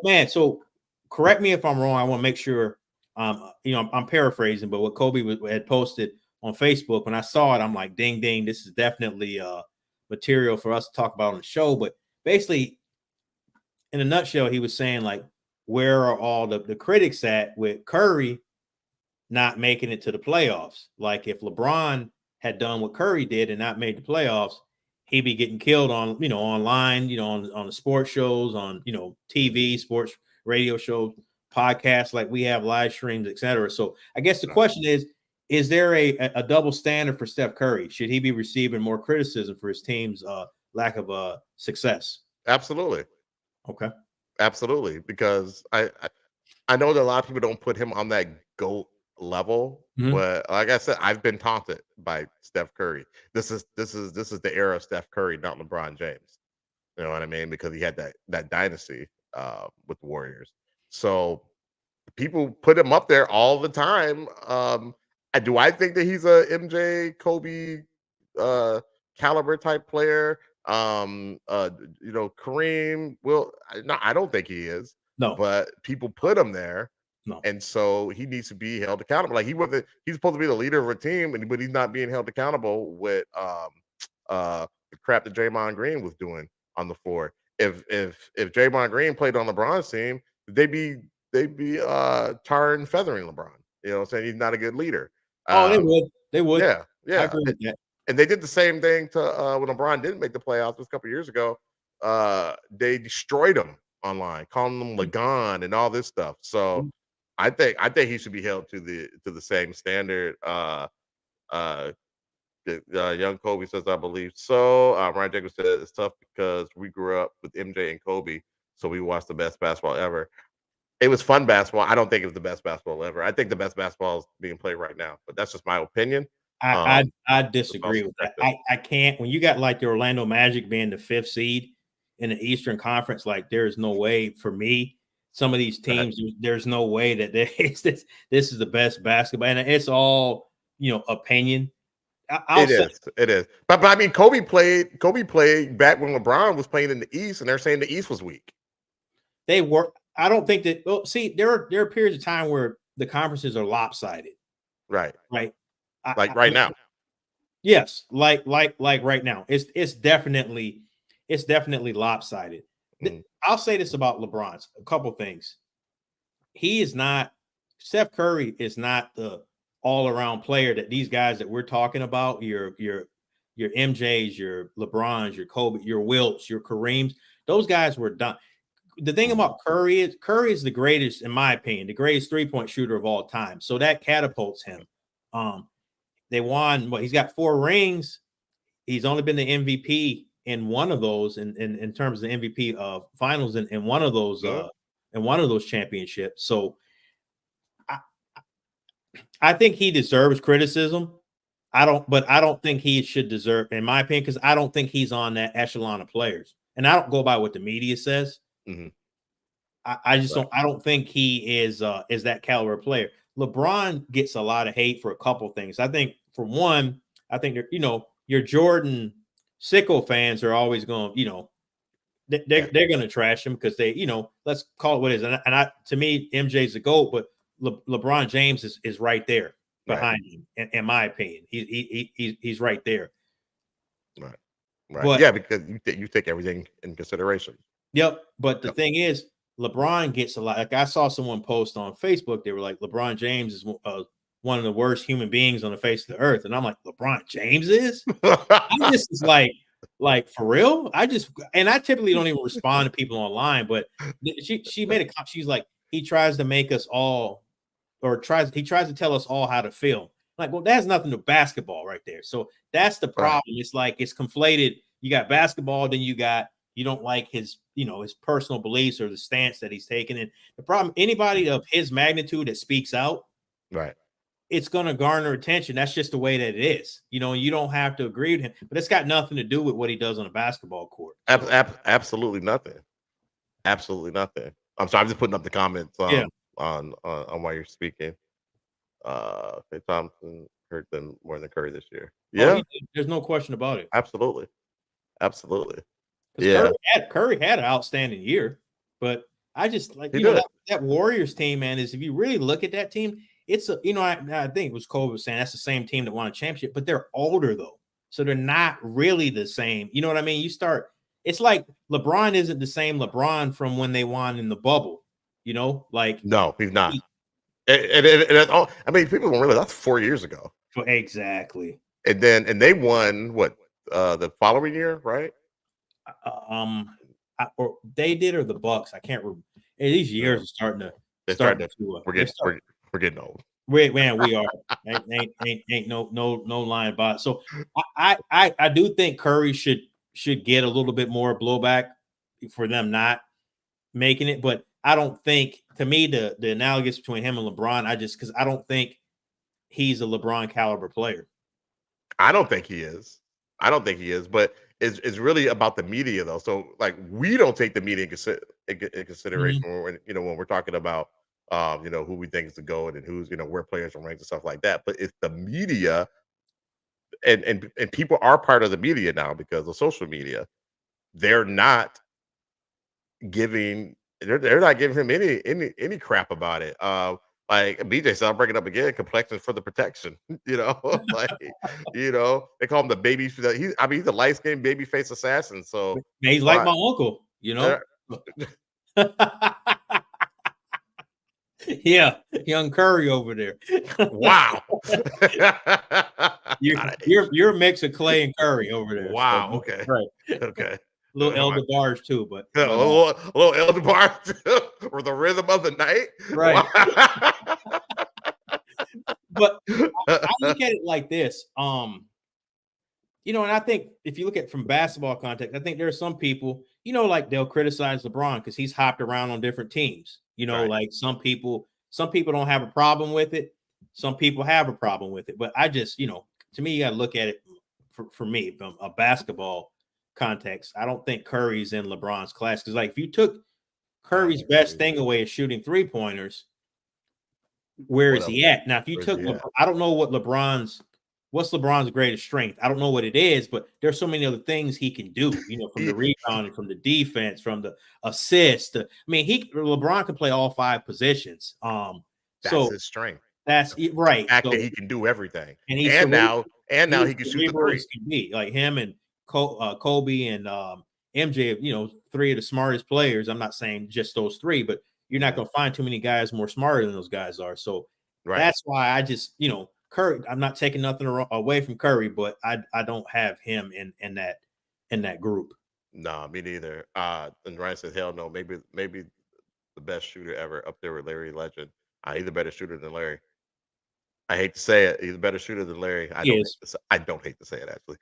S1: man, so correct me if I'm wrong. I want to make sure I'm paraphrasing, but what Kobe had posted on Facebook, when I saw it, I'm like, ding, ding, this is definitely material for us to talk about on the show. But basically, in a nutshell, he was saying like, where are all the critics at with Curry not making it to the playoffs? Like if LeBron had done what Curry did and not made the playoffs, he'd be getting killed on, online, on the sports shows, on, TV, sports radio shows, podcasts, like we have live streams, etc. So I guess the question is there a double standard for Steph Curry? Should he be receiving more criticism for his team's lack of success?
S2: Absolutely.
S1: Okay.
S2: Absolutely. Because I know that a lot of people don't put him on that GOAT level, but like I said, I've been taunted by Steph Curry. This is the era of Steph Curry, not LeBron James. You know what I mean? Because he had that dynasty with the Warriors. So people put him up there all the time. Do I think that he's a MJ, Kobe caliber type player? Kareem will. No, I don't think he is.
S1: No,
S2: but people put him there.
S1: No.
S2: And so he needs to be held accountable. Like he's supposed to be the leader of a team, but he's not being held accountable with the crap that Draymond Green was doing on the floor. If Draymond Green played on LeBron's team, they'd be tarring and feathering LeBron. You know what I'm saying? He's not a good leader.
S1: They would.
S2: Yeah.
S1: I agree with that.
S2: And they did the same thing to when LeBron didn't make the playoffs a couple years ago. They destroyed him online, calling him Lagon and all this stuff. So I think he should be held to the same standard. Young Kobe says, I believe so. Ryan Jacobs said it's tough because we grew up with MJ and Kobe, so we watched the best basketball ever. It was fun basketball. I don't think it was the best basketball ever. I think the best basketball is being played right now, but that's just my opinion.
S1: I disagree with that. I can't. When you got like the Orlando Magic being the 5th seed in the Eastern Conference, like there is no way for me. Some of these teams, there's no way that this is the best basketball, and it's all opinion.
S2: It is. But I mean, Kobe played back when LeBron was playing in the East, and they're saying the East was weak.
S1: They were. I don't think that. Well, see, there are periods of time where the conferences are lopsided.
S2: Right.
S1: Right.
S2: Like right now.
S1: Yes, like right now. It's definitely lopsided. I'll say this about LeBron. A couple things. Steph Curry is not the all-around player that these guys that we're talking about, your MJs, your LeBrons, your Kobe, your Wilts, your Kareems, those guys were done. The thing about Curry is the greatest, in my opinion, the greatest three-point shooter of all time. So that catapults him. They won, he's got 4 rings. He's only been the MVP in one of those in terms of the MVP of finals in one of those championships. So I think he deserves criticism. I don't think he should deserve, in my opinion, because I don't think he's on that echelon of players. And I don't go by what the media says. I just don't think he is that caliber player. LeBron gets a lot of hate for a couple things. I think for one, your Jordan sicko fans are always going, they're going to trash him because they, let's call it what it is. And to me, MJ's the GOAT, but LeBron James is right there behind him. In my opinion, he's right there.
S2: Right. But, yeah, because you take everything in consideration.
S1: Yep. But the thing is, LeBron gets a lot. Like I saw someone post on Facebook, they were like, LeBron James is one of the worst human beings on the face of the earth, and I'm like, LeBron James is. I'm just like for real. I typically don't even respond to people online, but she made a comment. She's like, he tries to make us all, he tries to tell us all how to feel. Like, well, that has nothing to basketball right there. So that's the problem. Right. It's like it's conflated. You got basketball, then you don't like his personal beliefs or the stance that he's taken. And the problem, anybody of his magnitude that speaks out,
S2: right,
S1: it's going to garner attention. That's just the way that it is. You don't have to agree with him, but it's got nothing to do with what he does on a basketball court.
S2: Absolutely nothing. Absolutely nothing. I'm sorry, I'm just putting up the comments on while you're speaking. Klay Thompson hurt them more than Curry this year. Yeah,
S1: there's no question about it.
S2: Absolutely.
S1: Yeah, Curry had an outstanding year, but I just like that Warriors team, man. Is if you really look at that team, it's I think it was Kobe was saying that's the same team that won a championship, but they're older though, so they're not really the same. You know what I mean? You start it's like LeBron isn't the same LeBron from when they won in the bubble. You know, like
S2: No, he's not. And all, I mean, people don't realize that's 4 years ago.
S1: exactly.
S2: And they won what the following year, right?
S1: Or they did, or the Bucks. I can't remember. These years are starting to
S2: we're getting old.
S1: Man, we are. ain't no lying about it. So I do think Curry should get a little bit more blowback for them not making it, but I don't think, to me, the analogous between him and LeBron, because I don't think he's a LeBron caliber player.
S2: I don't think he is. But it's really about the media though. So like we don't take the media in consideration when we're talking about who we think is the GOAT and who's where players are ranked and stuff like that. But it's the media, and people are part of the media now because of social media. They're not giving him any crap about it. Like BJ said, I'll bring it up again. Complexion for the protection, like they call him the baby. He's a light skinned baby face assassin. So
S1: he's like my uncle, Yeah, young Curry over there.
S2: Wow,
S1: you're a mix of Clay and Curry over there.
S2: Wow.
S1: So,
S2: okay.
S1: Right.
S2: Okay.
S1: A little El DeBarge too, but
S2: a little El DeBarge or the rhythm of the night,
S1: right? But I look at it like this, and I think if you look at it from basketball context, I think there are some people, like they'll criticize LeBron because he's hopped around on different teams.
S2: Right.
S1: Like some people don't have a problem with it. Some people have a problem with it. But I just, to me, you got to look at it for me from a basketball context. I don't think Curry's in LeBron's class because, like, if you took Curry's best thing away is shooting 3-pointers, where is he at? Now, if you took, I don't know what's LeBron's greatest strength. I don't know what it is, but there's so many other things he can do, from the rebounding, from the defense, from the assist. LeBron can play all 5 positions.
S2: That's his strength.
S1: That's right.
S2: The fact that he can do everything.
S1: And
S2: now he can shoot the 3.
S1: Can be like him and Kobe and MJ, 3 of the smartest players. I'm not saying just those 3, but you're not going to find too many guys more smarter than those guys are. So that's why I just, Curry, I'm not taking nothing away from Curry, but I don't have him in that group.
S2: No, me neither. And Ryan says, hell no, maybe the best shooter ever, up there with Larry Legend. He's a better shooter than Larry. I hate to say it. He's a better shooter than Larry. I don't hate to say it, actually.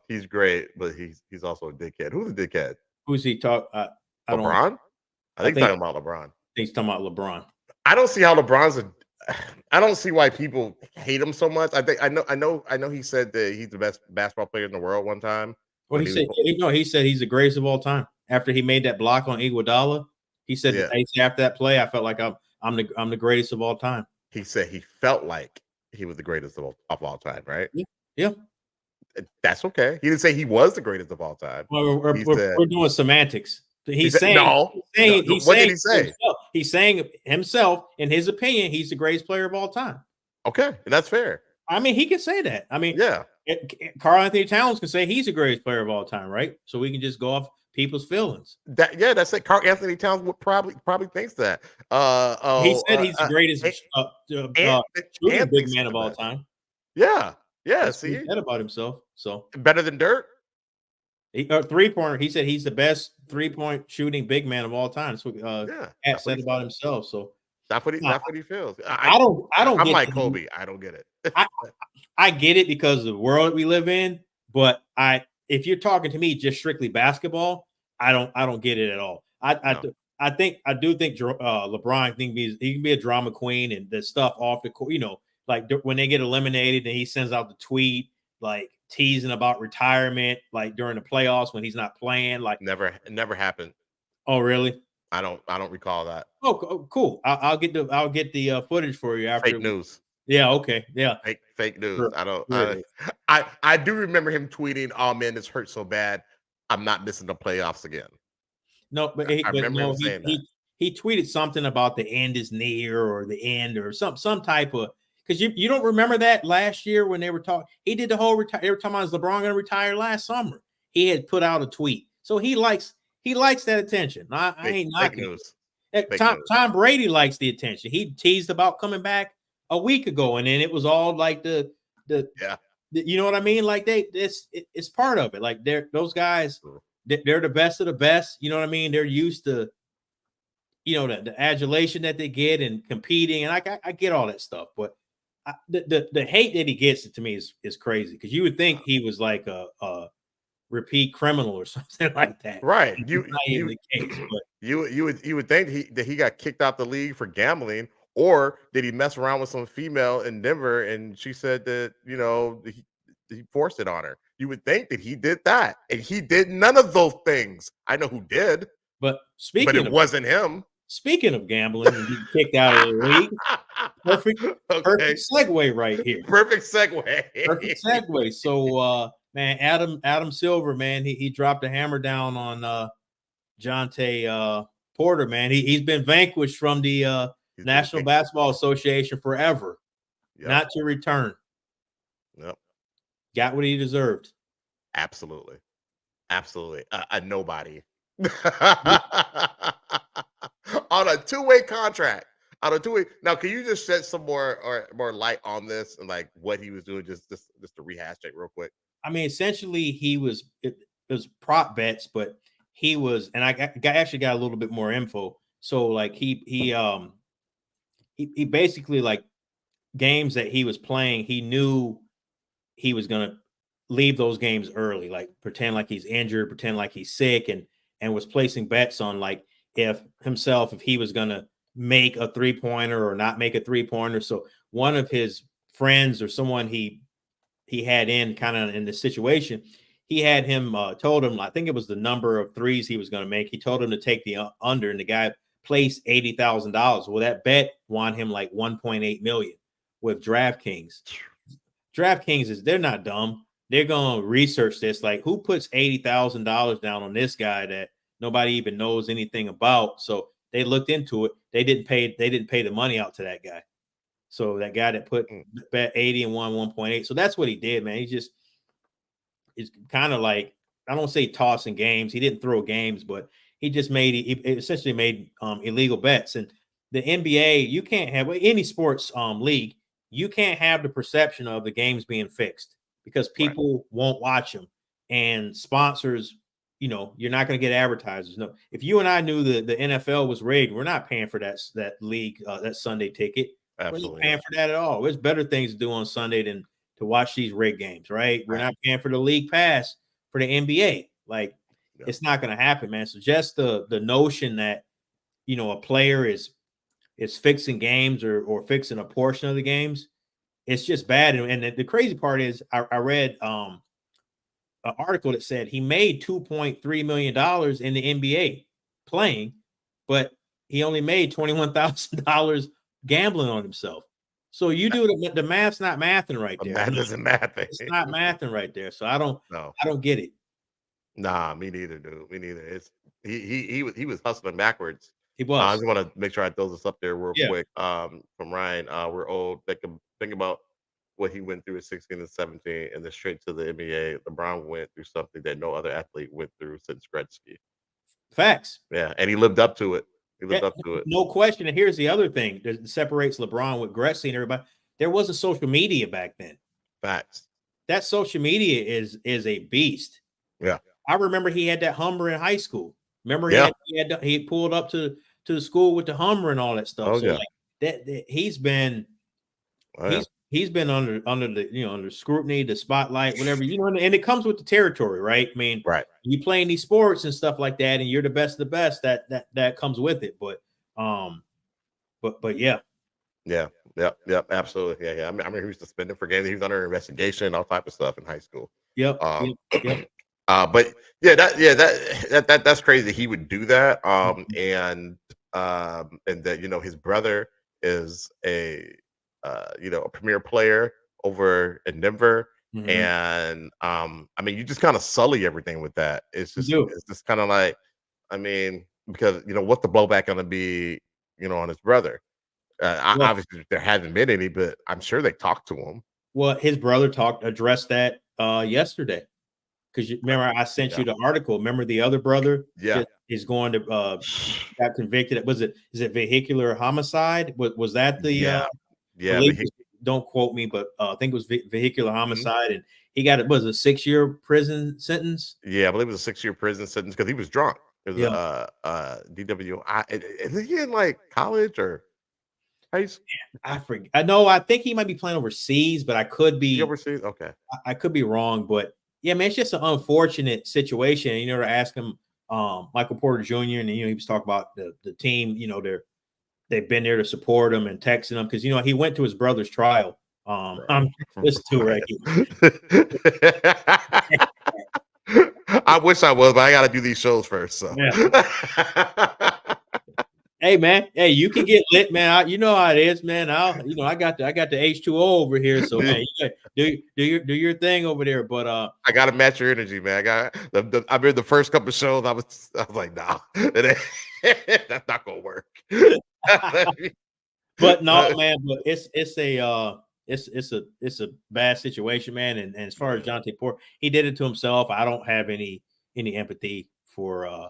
S2: He's great, but he's also a dickhead. Who's a dickhead?
S1: Who's he talk?
S2: LeBron? I think he's talking about LeBron.
S1: I think he's talking about LeBron.
S2: I don't see how I don't see why people hate him so much. I know he said that he's the best basketball player in the world one time.
S1: Well, he said he's the greatest of all time. After he made that block on Iguodala, he said after that play, I felt like I'm the greatest of all time.
S2: He said he felt like he was the greatest of all time, right?
S1: Yeah.
S2: That's okay. He didn't say he was the greatest of all time.
S1: Well, we're doing semantics. He's saying
S2: what did he say?
S1: He's saying himself, in his opinion, he's the greatest player of all time.
S2: Okay, that's fair.
S1: He can say that. Karl-Anthony Towns can say he's the greatest player of all time, right? So we can just go off people's feelings.
S2: That's it. Karl-Anthony Towns would probably thinks that.
S1: He said he's the greatest shooting big man of all time.
S2: Yeah.
S1: See, he said about himself. So
S2: better than Dirk.
S1: 3-pointer. He said he's the best 3-point shooting big man of all time. So Pat said about himself. So
S2: that's what he feels.
S1: I don't.
S2: I'm like Kobe. I don't get it.
S1: I get it because of the world we live in. But if you're talking to me just strictly basketball, I don't get it at all. I do think LeBron he can be a drama queen and the stuff off the court. Like when they get eliminated and he sends out the tweet like teasing about retirement, like during the playoffs when he's not playing. Like
S2: never happened.
S1: Oh, really?
S2: I don't recall that.
S1: Oh, cool. I'll get the footage for you after.
S2: Fake news.
S1: Yeah. Okay. Yeah.
S2: Fake news.
S1: Sure.
S2: I do remember him tweeting, "Oh man, this hurts so bad. I'm not missing the playoffs again."
S1: No, but I remember him saying that. He tweeted something about the end is near or the end or some type of. Because you don't remember that last year when they were talking, he did the whole retire. They were talking about LeBron going to retire last summer. He had put out a tweet So he likes that attention. I ain't
S2: Fake
S1: knocking.
S2: news. Fake news.
S1: Tom Brady likes the attention. He teased about coming back a week ago, and then it was all like the you know what I mean? Like it's part of it. Like those guys, they're the best of the best. You know what I mean? They're used to, you know, the adulation that they get and competing, and I get all that stuff, but the hate that he gets to me is crazy, because you would think he was like a repeat criminal or something like that.
S2: Right.
S1: You
S2: would think that he got kicked out the league for gambling, or did he mess around with some female in Denver and she said that, you know, he forced it on her. You would think that he did that, and he did none of those things. I know who did,
S1: but
S2: it wasn't him.
S1: Speaking of gambling and getting kicked out of the league, perfect segue right here.
S2: Perfect segue.
S1: Perfect segue. So, man, Adam Silver, man, he dropped a hammer down on Jonte Porter, man. He's been vanquished from the National Basketball Association forever, not to return.
S2: Yep.
S1: Got what he deserved.
S2: Absolutely. A nobody. On a two-way contract. On a two-way. Now, can you just shed some more light on this and like what he was doing, just to rehash it real quick?
S1: I mean, essentially, it was prop bets, but he was, and I actually got a little bit more info. So, like he basically, like, games that he was playing, he knew he was gonna leave those games early, like pretend like he's injured, pretend like he's sick, and was placing bets on like if he was gonna make a 3-pointer or not make a 3-pointer. So one of his friends or someone he had in kind of in the situation, he had him told him, I think it was the number of threes he was going to make. He told him to take the under, and the guy placed $80,000. Well, that bet won him like 1.8 million with DraftKings. DraftKings they're not dumb. They're going to research this. Like, who puts $80,000 down on this guy that nobody even knows anything about? So they looked into it. They didn't pay the money out to that guy. So that guy that put bet 80 and won 1.8. So that's what he did, man. It's kind of like, I don't say tossing games. He didn't throw games, but he essentially made illegal bets. And the NBA, you can't have any sports league, you can't have the perception of the games being fixed, because people won't watch them, and sponsors, you know, you're not going to get advertisers. No, if you and I knew the NFL was rigged, we're not paying for that league, that Sunday ticket.
S2: Absolutely.
S1: We're not paying for that at all. There's better things to do on Sunday than to watch these rigged games, right? We're not paying for the league pass for the NBA. Like, it's not going to happen, man. So just the notion that, you know, a player is fixing games or fixing a portion of the games, it's just bad. And the crazy part is, I read an article that said he made $2.3 million in the NBA playing, but he only made $21,000 gambling on himself. So you do the math's not mathing right there.
S2: Math isn't mathing.
S1: It's not mathing right there. So I don't get it.
S2: Nah, me neither, dude. Me neither. It's he was hustling backwards.
S1: He was.
S2: I just want to make sure I throw this up there real quick. From Ryan, we're old. Think about what he went through at 16 and 17, and then straight to the NBA. LeBron went through something that no other athlete went through since Gretzky.
S1: Facts.
S2: Yeah, and he lived up to it. He lived up to it.
S1: No question. And here's the other thing that separates LeBron with Gretzky and everybody. There wasn't social media back then.
S2: Facts.
S1: That social media is a beast.
S2: Yeah.
S1: I remember he had that Hummer in high school. Remember he pulled up to the school with the Hummer and all that stuff.
S2: Oh,
S1: so like that he's been he's been under the under scrutiny, the spotlight, whatever, and it comes with the territory, right? I mean, you playing these sports and stuff like that, and you're the best of the best, that comes with it. But yeah.
S2: Yep, absolutely. Yeah. I mean, he was suspended for games. He was under investigation and all type of stuff in high school.
S1: Yep.
S2: But that's crazy. He would do that. And that, his brother is a premier player over in Denver.
S1: Mm-hmm.
S2: And I mean, you just kind of sully everything with that. It's just kind of like, I mean, because what's the blowback going to be, on his brother? Obviously there hasn't been any, but I'm sure they talked to him.
S1: Well, his brother addressed that yesterday. because you remember I sent you the article. Remember the other brother?
S2: Yeah.
S1: Is going to got convicted. Is it vehicular homicide? Was that the
S2: yeah?
S1: Don't quote me, but I think it was vehicular homicide, and he got it was a 6-year prison sentence.
S2: Yeah, I believe it was a 6-year prison sentence because he was drunk. It was DWI. Is he in like college or high school?
S1: I forget. I know. I think he might be playing overseas, but I could be
S2: overseas. Okay,
S1: I could be wrong, but yeah, man, it's just an unfortunate situation. You know, to ask him, Michael Porter Jr. and he was talking about the team. You know, they've been there to support him and texting him because he went to his brother's trial. I'm listen to right
S2: here. I wish I was, but I got to do these shows first. So.
S1: Yeah. Hey man, hey, you can get lit, man. You know how it is, man. I got the H2O over here, so man, you do your thing over there. But
S2: I gotta match your energy, man. I got I mean the first couple of shows, I was like, nah, that's not gonna work.
S1: But no, man, but it's a bad situation, man. And as far as Jontay Porter, he did it to himself. I don't have any empathy for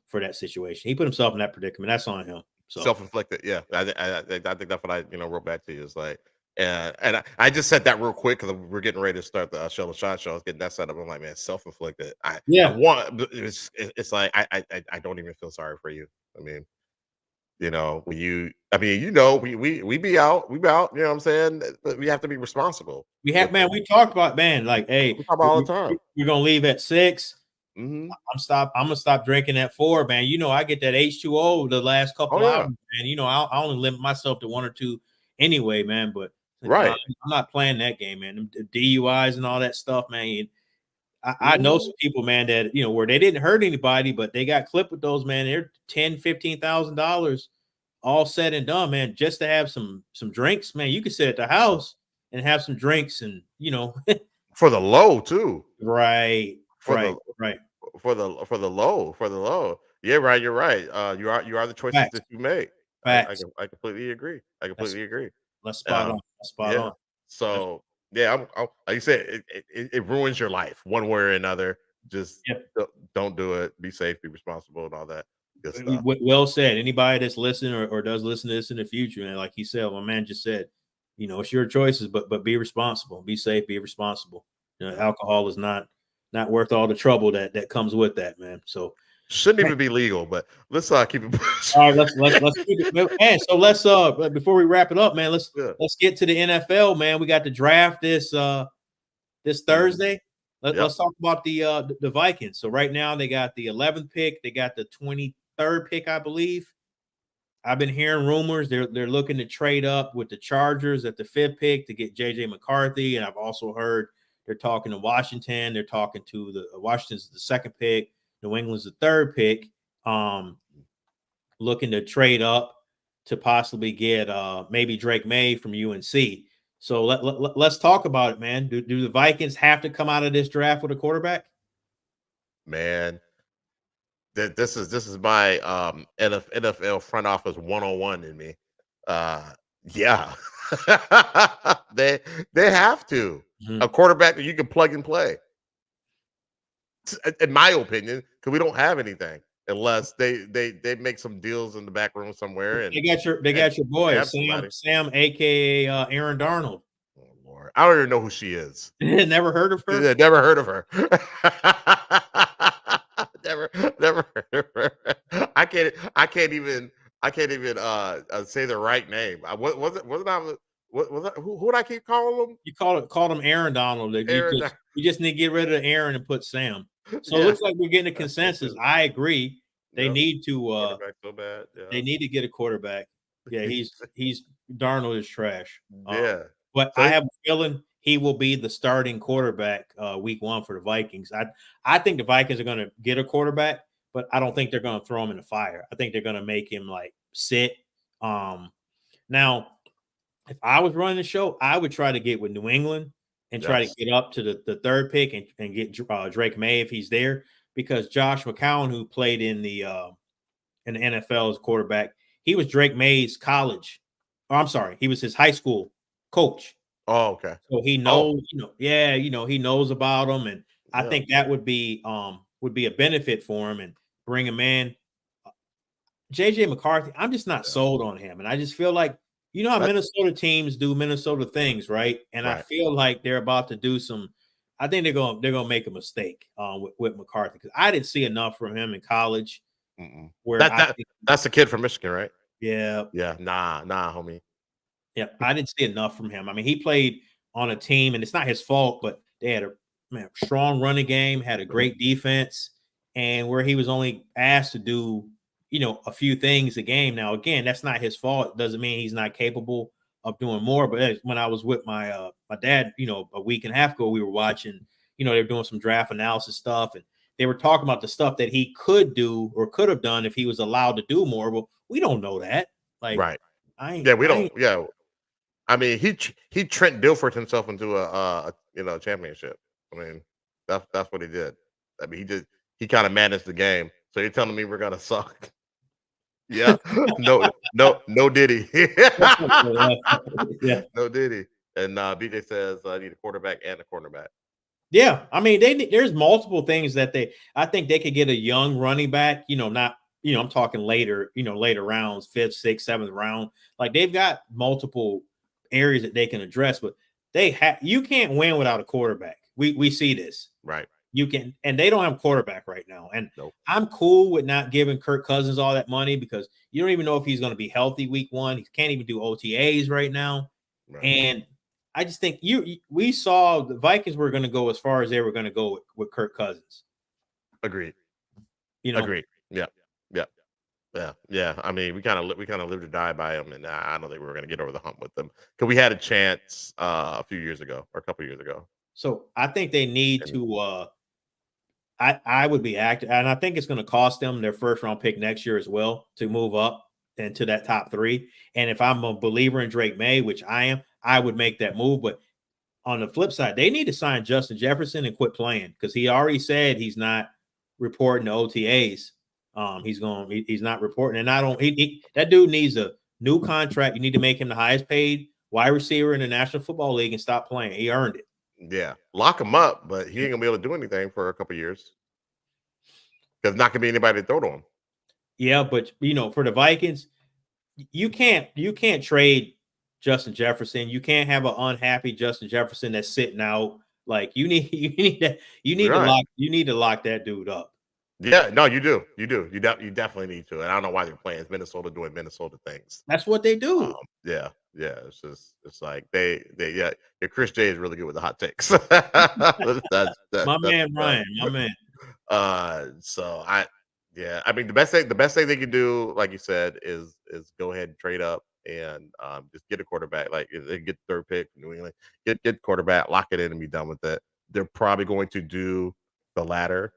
S1: for that situation. He put himself in that predicament. That's on him. So
S2: self-inflicted. Yeah, I think that's what I wrote back to you. It's like, and I just said that real quick because we're getting ready to start the Show the Shot show. I was getting that set up. I'm like, man, self-inflicted. It's like I don't even feel sorry for you. I mean, when we be out, you know what I'm saying? We have to be responsible.
S1: We talked about, man, like, hey,
S2: we talk about all the time.
S1: We're gonna leave at 6.
S2: Mm-hmm.
S1: I'm gonna stop drinking at 4, man. I get that H2O the last couple hours, man. I only limit myself to 1 or 2 anyway, man. But I'm not playing that game, man. The DUIs and all that stuff, man. I know some people, man, that where they didn't hurt anybody, but they got clipped with those, man. They're $10,000-$15,000 all said and done, man, just to have some drinks, man. You could sit at the house and have some drinks, and
S2: for the low too,
S1: right? For
S2: the low. Yeah, right. You're right. You are the choices that you make. I completely agree.
S1: Let's spot on.
S2: So yeah, I'm like you said, it ruins your life one way or another. Just don't do it. Be safe, be responsible, and all that good stuff.
S1: Well said. Anybody that's listening or does listen to this in the future, and like he said, my man just said, it's your choices, but be responsible, be safe, be responsible. Alcohol is not worth all the trouble that comes with that, man. So
S2: shouldn't even be legal, but let's keep it pushing.
S1: All right, let's keep it. Man, so let's before we wrap it up, man, let's get to the NFL, man. We got the draft this Thursday. Let's talk about the Vikings. So right now they got the 11th pick, they got the 23rd pick, I believe. I've been hearing rumors they're looking to trade up with the Chargers at the 5th pick to get JJ McCarthy, and I've also heard they're talking to Washington. They're talking to Washington's the 2nd pick. New England's the 3rd pick, looking to trade up to possibly get maybe Drake May from UNC. So let's talk about it, man. Do the Vikings have to come out of this draft with a quarterback?
S2: Man, this is my NFL front office 101 in me. Yeah, they have to a quarterback that you can plug and play. In my opinion, because we don't have anything unless they make some deals in the back room somewhere. And
S1: they got your boy Sam, aka Aaron Darnold.
S2: Oh Lord, I don't even know who she is.
S1: Never heard of her.
S2: Yeah, never heard of her. never heard of her. I can't even say the right name. What was it? What was that? Who would I keep calling him?
S1: You called him Aaron Donald. You just need to get rid of Aaron and put Sam. So it looks like we're getting a consensus. I agree. They need to
S2: so bad. Yeah.
S1: They need to get a quarterback. Yeah, he's Darnold is trash. But
S2: so
S1: I have a feeling he will be the starting quarterback week 1 for the Vikings. I think the Vikings are going to get a quarterback, but I don't think they're going to throw him in the fire. I think they're going to make him like sit. Now, if I was running the show, I would try to get with New England and try to get up to the 3rd pick and get Drake May if he's there, because Josh McCown, who played in the NFL as quarterback, he was Drake May's college. Oh, I'm sorry, he was his high school coach.
S2: Oh, okay.
S1: So he knows, he knows about him, and I think that would be a benefit for him and bring him in. JJ McCarthy, I'm just not sold on him. And I just feel like, how Minnesota teams do Minnesota things, right? And I feel like they're about to do I think they're gonna make a mistake with McCarthy, because I didn't see enough from him in college.
S2: Where that's the kid from Michigan, right?
S1: Yeah.
S2: Nah, homie.
S1: Yeah, I didn't see enough from him. I mean, he played on a team, and it's not his fault, but they had a strong running game, had a great defense, and where he was only asked to do, a few things a game. Now, again, that's not his fault. It doesn't mean he's not capable of doing more. But when I was with my dad, a week and a half ago, we were watching, they were doing some draft analysis stuff, and they were talking about the stuff that he could do or could have done if he was allowed to do more. Well, we don't know that. Like,
S2: right. We don't. Yeah. I mean, he Trent Dilford himself into a championship. I mean, that's what he did. I mean, he kind of managed the game. So you're telling me we're gonna suck? Yeah. No Diddy.
S1: Yeah.
S2: No Diddy. And BJ says I need a quarterback and a cornerback.
S1: Yeah, I mean, there's multiple things that I think they could get a young running back. Not. I'm talking later. Later rounds, 5th, 6th, 7th round. Like, they've got multiple areas that they can address, but you can't win without a quarterback. We see this.
S2: Right.
S1: You can, and they don't have a quarterback right now. And
S2: nope.
S1: I'm cool with not giving Kirk Cousins all that money, because you don't even know if he's going to be healthy week 1. He can't even do OTAs right now. Right. And I just think we saw the Vikings were going to go as far as they were going to go with Kirk Cousins.
S2: Agreed. Agreed. Yeah. I mean, we kind of lived or die by him, and I don't think we were going to get over the hump with them, because we had a chance a few years ago or a couple years ago.
S1: So I think they need to. I would be active, and I think it's going to cost them their 1st round pick next year as well to move up into that top 3. And if I'm a believer in Drake May, which I am, I would make that move. But on the flip side, they need to sign Justin Jefferson and quit playing, because he already said he's not reporting to OTAs. He's not reporting, and that dude needs a new contract. You need to make him the highest paid wide receiver in the National Football League and stop playing. He earned it.
S2: Yeah, lock him up, but he ain't gonna be able to do anything for a couple years. There's not gonna be anybody to throw to him.
S1: Yeah, but for the Vikings, you can't trade Justin Jefferson. You can't have an unhappy Justin Jefferson that's sitting out. Like, you need to lock that dude up.
S2: Yeah, no, you do. You definitely need to. And I don't know why they're playing. It's Minnesota doing Minnesota things.
S1: That's what they do.
S2: Yeah. It's like they Chris J is really good with the hot takes.
S1: My man Ryan.
S2: So I mean, the best thing they can do, like you said, is go ahead and trade up and just get a quarterback. Like, they get the 3rd pick from New England, get quarterback, lock it in, and be done with it. They're probably going to do the latter.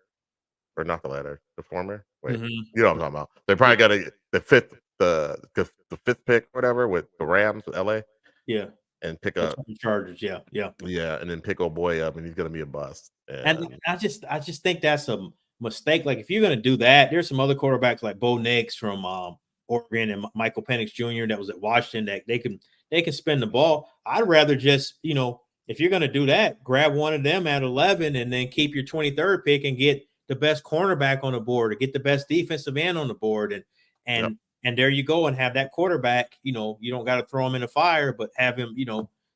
S2: Or not the latter, the former. Wait, you know what I'm talking about. They probably got the 5th pick, or whatever, with the Rams, with LA.
S1: Yeah,
S2: and pick up
S1: the Chargers. Yeah,
S2: and then pick old boy up, and he's gonna be a bust.
S1: And I just think that's a mistake. Like, if you're gonna do that, there's some other quarterbacks like Bo Nix from Oregon and Michael Penix Jr. that was at Washington that they can spin the ball. I'd rather just if you're gonna do that, grab one of them at 11 and then keep your 23rd pick and get the best cornerback on the board, or get the best defensive end on the board, and there you go, and have that quarterback. You don't got to throw him in the fire, but have him,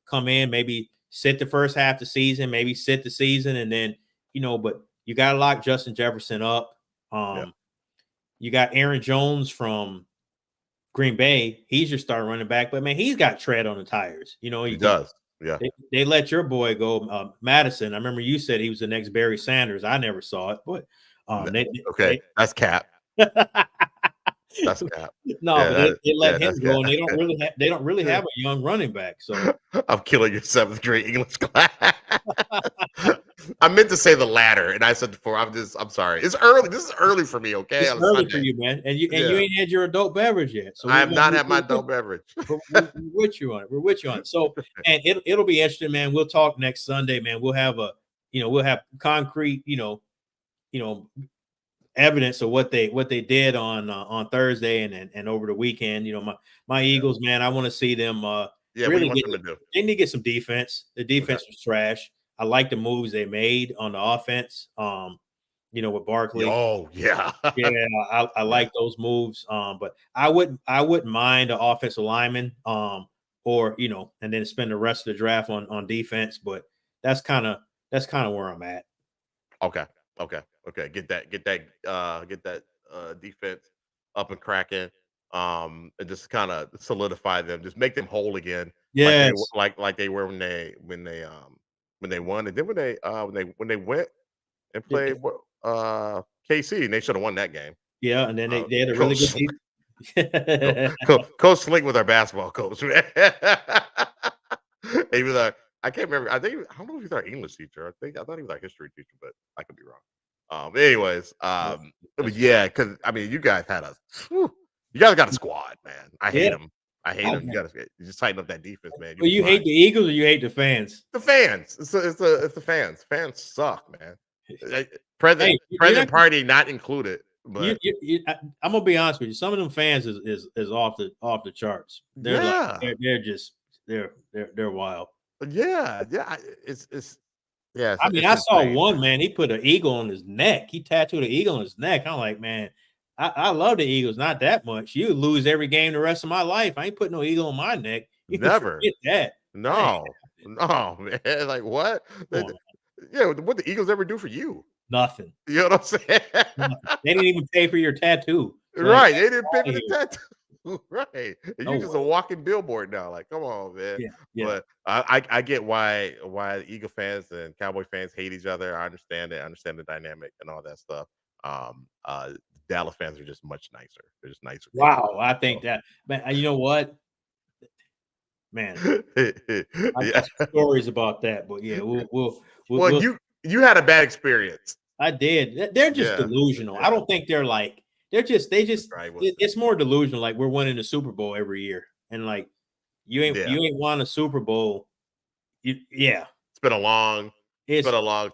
S1: come in, maybe sit the first half of the season, maybe sit the season, and then, but you got to lock Justin Jefferson up. You got Aaron Jones from Green Bay. He's your star running back, but man, he's got tread on the tires.
S2: He does. Yeah,
S1: they let your boy go, Madison. I remember you said he was the next Barry Sanders. I never saw it, but
S2: that's cap. That's cap.
S1: No, but they let him go, and they don't really have a young running back. So
S2: I'm killing your 7th grade English class. I meant to say the latter, and I said before. I'm sorry. It's early. This is early for me. Okay,
S1: it's early for you, man, and you ain't had your adult beverage yet. So
S2: I have not had my adult beverage.
S1: We're with you on it. So, and it'll be interesting, man. We'll talk next Sunday, man. We'll have we'll have concrete, evidence of what they did on Thursday and over the weekend. My Eagles, man. I want to see them.
S2: Really, what you want them to do?
S1: They need to get some defense. The defense was trash. I like the moves they made on the offense. With Barkley.
S2: Oh yeah,
S1: yeah, I like those moves. But I wouldn't mind the offensive lineman. Or and then spend the rest of the draft on defense. But that's kind of where I'm at.
S2: Okay. Get that defense up and cracking. And just kind of solidify them, just make them whole again,
S1: Yes.
S2: like they were when they won, and then when they went and played KC, and they should have won that game.
S1: Yeah, and then they had a really good team.
S2: Coach Sling with our basketball coach, man. He was like, I can't remember. I don't know if he's our English teacher. I thought he was our history teacher, but I could be wrong. Anyways, but yeah, because I mean, you guys had you guys got a squad, man. I hate them. I hate them. You just tighten up that defense, man.
S1: Well, you hate the Eagles or you hate the fans?
S2: The fans. It's the fans. Fans suck, man. Present party not included. But
S1: I'm gonna be honest with you. Some of them fans is off the charts. They're wild.
S2: Yeah. It's yeah.
S1: I mean, I saw one man. He put an eagle on his neck. He tattooed an eagle on his neck. I'm like, man, I love the Eagles, not that much. You lose every game the rest of my life. I ain't putting no eagle on my neck. You
S2: never
S1: get that.
S2: No, man. Like what? What the Eagles ever do for you?
S1: Nothing.
S2: You know what I'm saying?
S1: They didn't even pay for your tattoo.
S2: So right. They didn't pay for the tattoo. Right. You're just a walking billboard now. Like, come on, man.
S1: Yeah.
S2: But I get why Eagle fans and Cowboy fans hate each other. I understand it. I understand the dynamic and all that stuff. Dallas fans are just much nicer. They're just nicer.
S1: Wow. I think that, man, you know what? Man, I got some stories about that, but yeah, we'll
S2: you had a bad experience.
S1: I did. They're just delusional. I don't think they're like it's more delusional. Like we're winning the Super Bowl every year, and like you ain't won a Super Bowl. It's
S2: been a long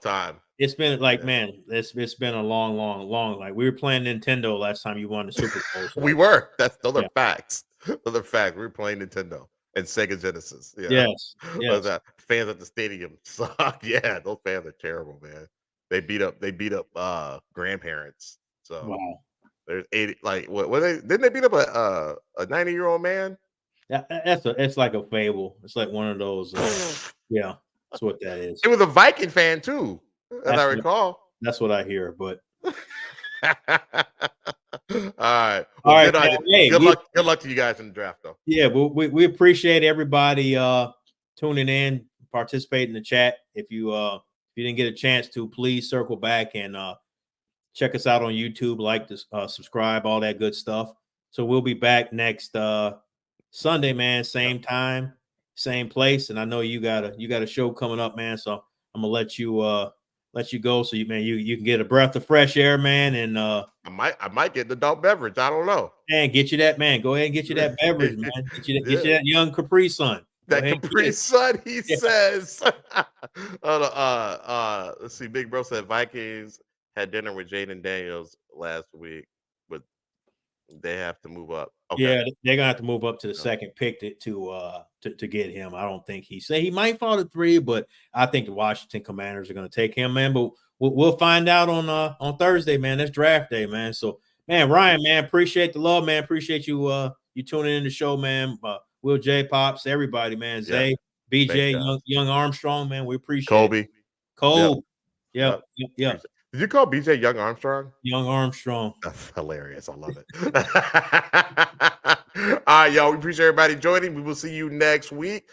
S2: time.
S1: It's been like man, it's been a long. Like we were playing Nintendo last time you won the Super Bowl.
S2: So we were. Those are facts. Those are facts. We were playing Nintendo and Sega Genesis. Yeah.
S1: Yes.
S2: Fans at the stadium suck. Yeah, those fans are terrible, man. They beat up grandparents. So
S1: wow.
S2: There's 80. Like what? Didn't they beat up a 90-year-old man?
S1: Yeah, it's like a fable. It's like one of those. Yeah, that's what that is.
S2: It was a Viking fan too, as I recall.
S1: That's what I hear. But
S2: all right.
S1: All right.
S2: Good luck to you guys in the draft, though.
S1: Yeah, but we appreciate everybody tuning in, participate in the chat. If you didn't get a chance to, please circle back and check us out on YouTube, like this, subscribe, all that good stuff. So we'll be back next Sunday, man. Same time, same place. And I know you got a show coming up, man. So I'm gonna let you go so you can get a breath of fresh air, man. And
S2: I might get the adult beverage. I don't know.
S1: Man, get you that, man. Go ahead and get you that beverage, man. Get you that young Capri Sun.
S2: That Capri Sun, he says. Let's see. Big Bro said Vikings had dinner with Jaden Daniels last week, but they have to move up. Okay.
S1: Yeah, they're gonna have to move up to the second pick to get him. I don't think he might fall to 3, but I think the Washington Commanders are gonna take him, man. But we'll find out on Thursday, man. That's draft day, man. So, man, Ryan, man, appreciate the love, man. Appreciate you you tuning in the show, man. Will J Pops, everybody, man. Zay, BJ, young Armstrong, man. We appreciate it. Cole. Yep.
S2: Did you call BJ Young Armstrong?
S1: Young Armstrong.
S2: That's hilarious. I love it. All right, y'all. We appreciate everybody joining. We will see you next week.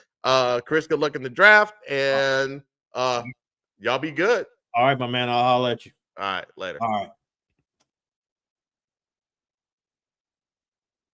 S2: Chris, good luck in the draft. And y'all be good.
S1: All right, my man. I'll holler at you.
S2: All right, later.
S1: All right.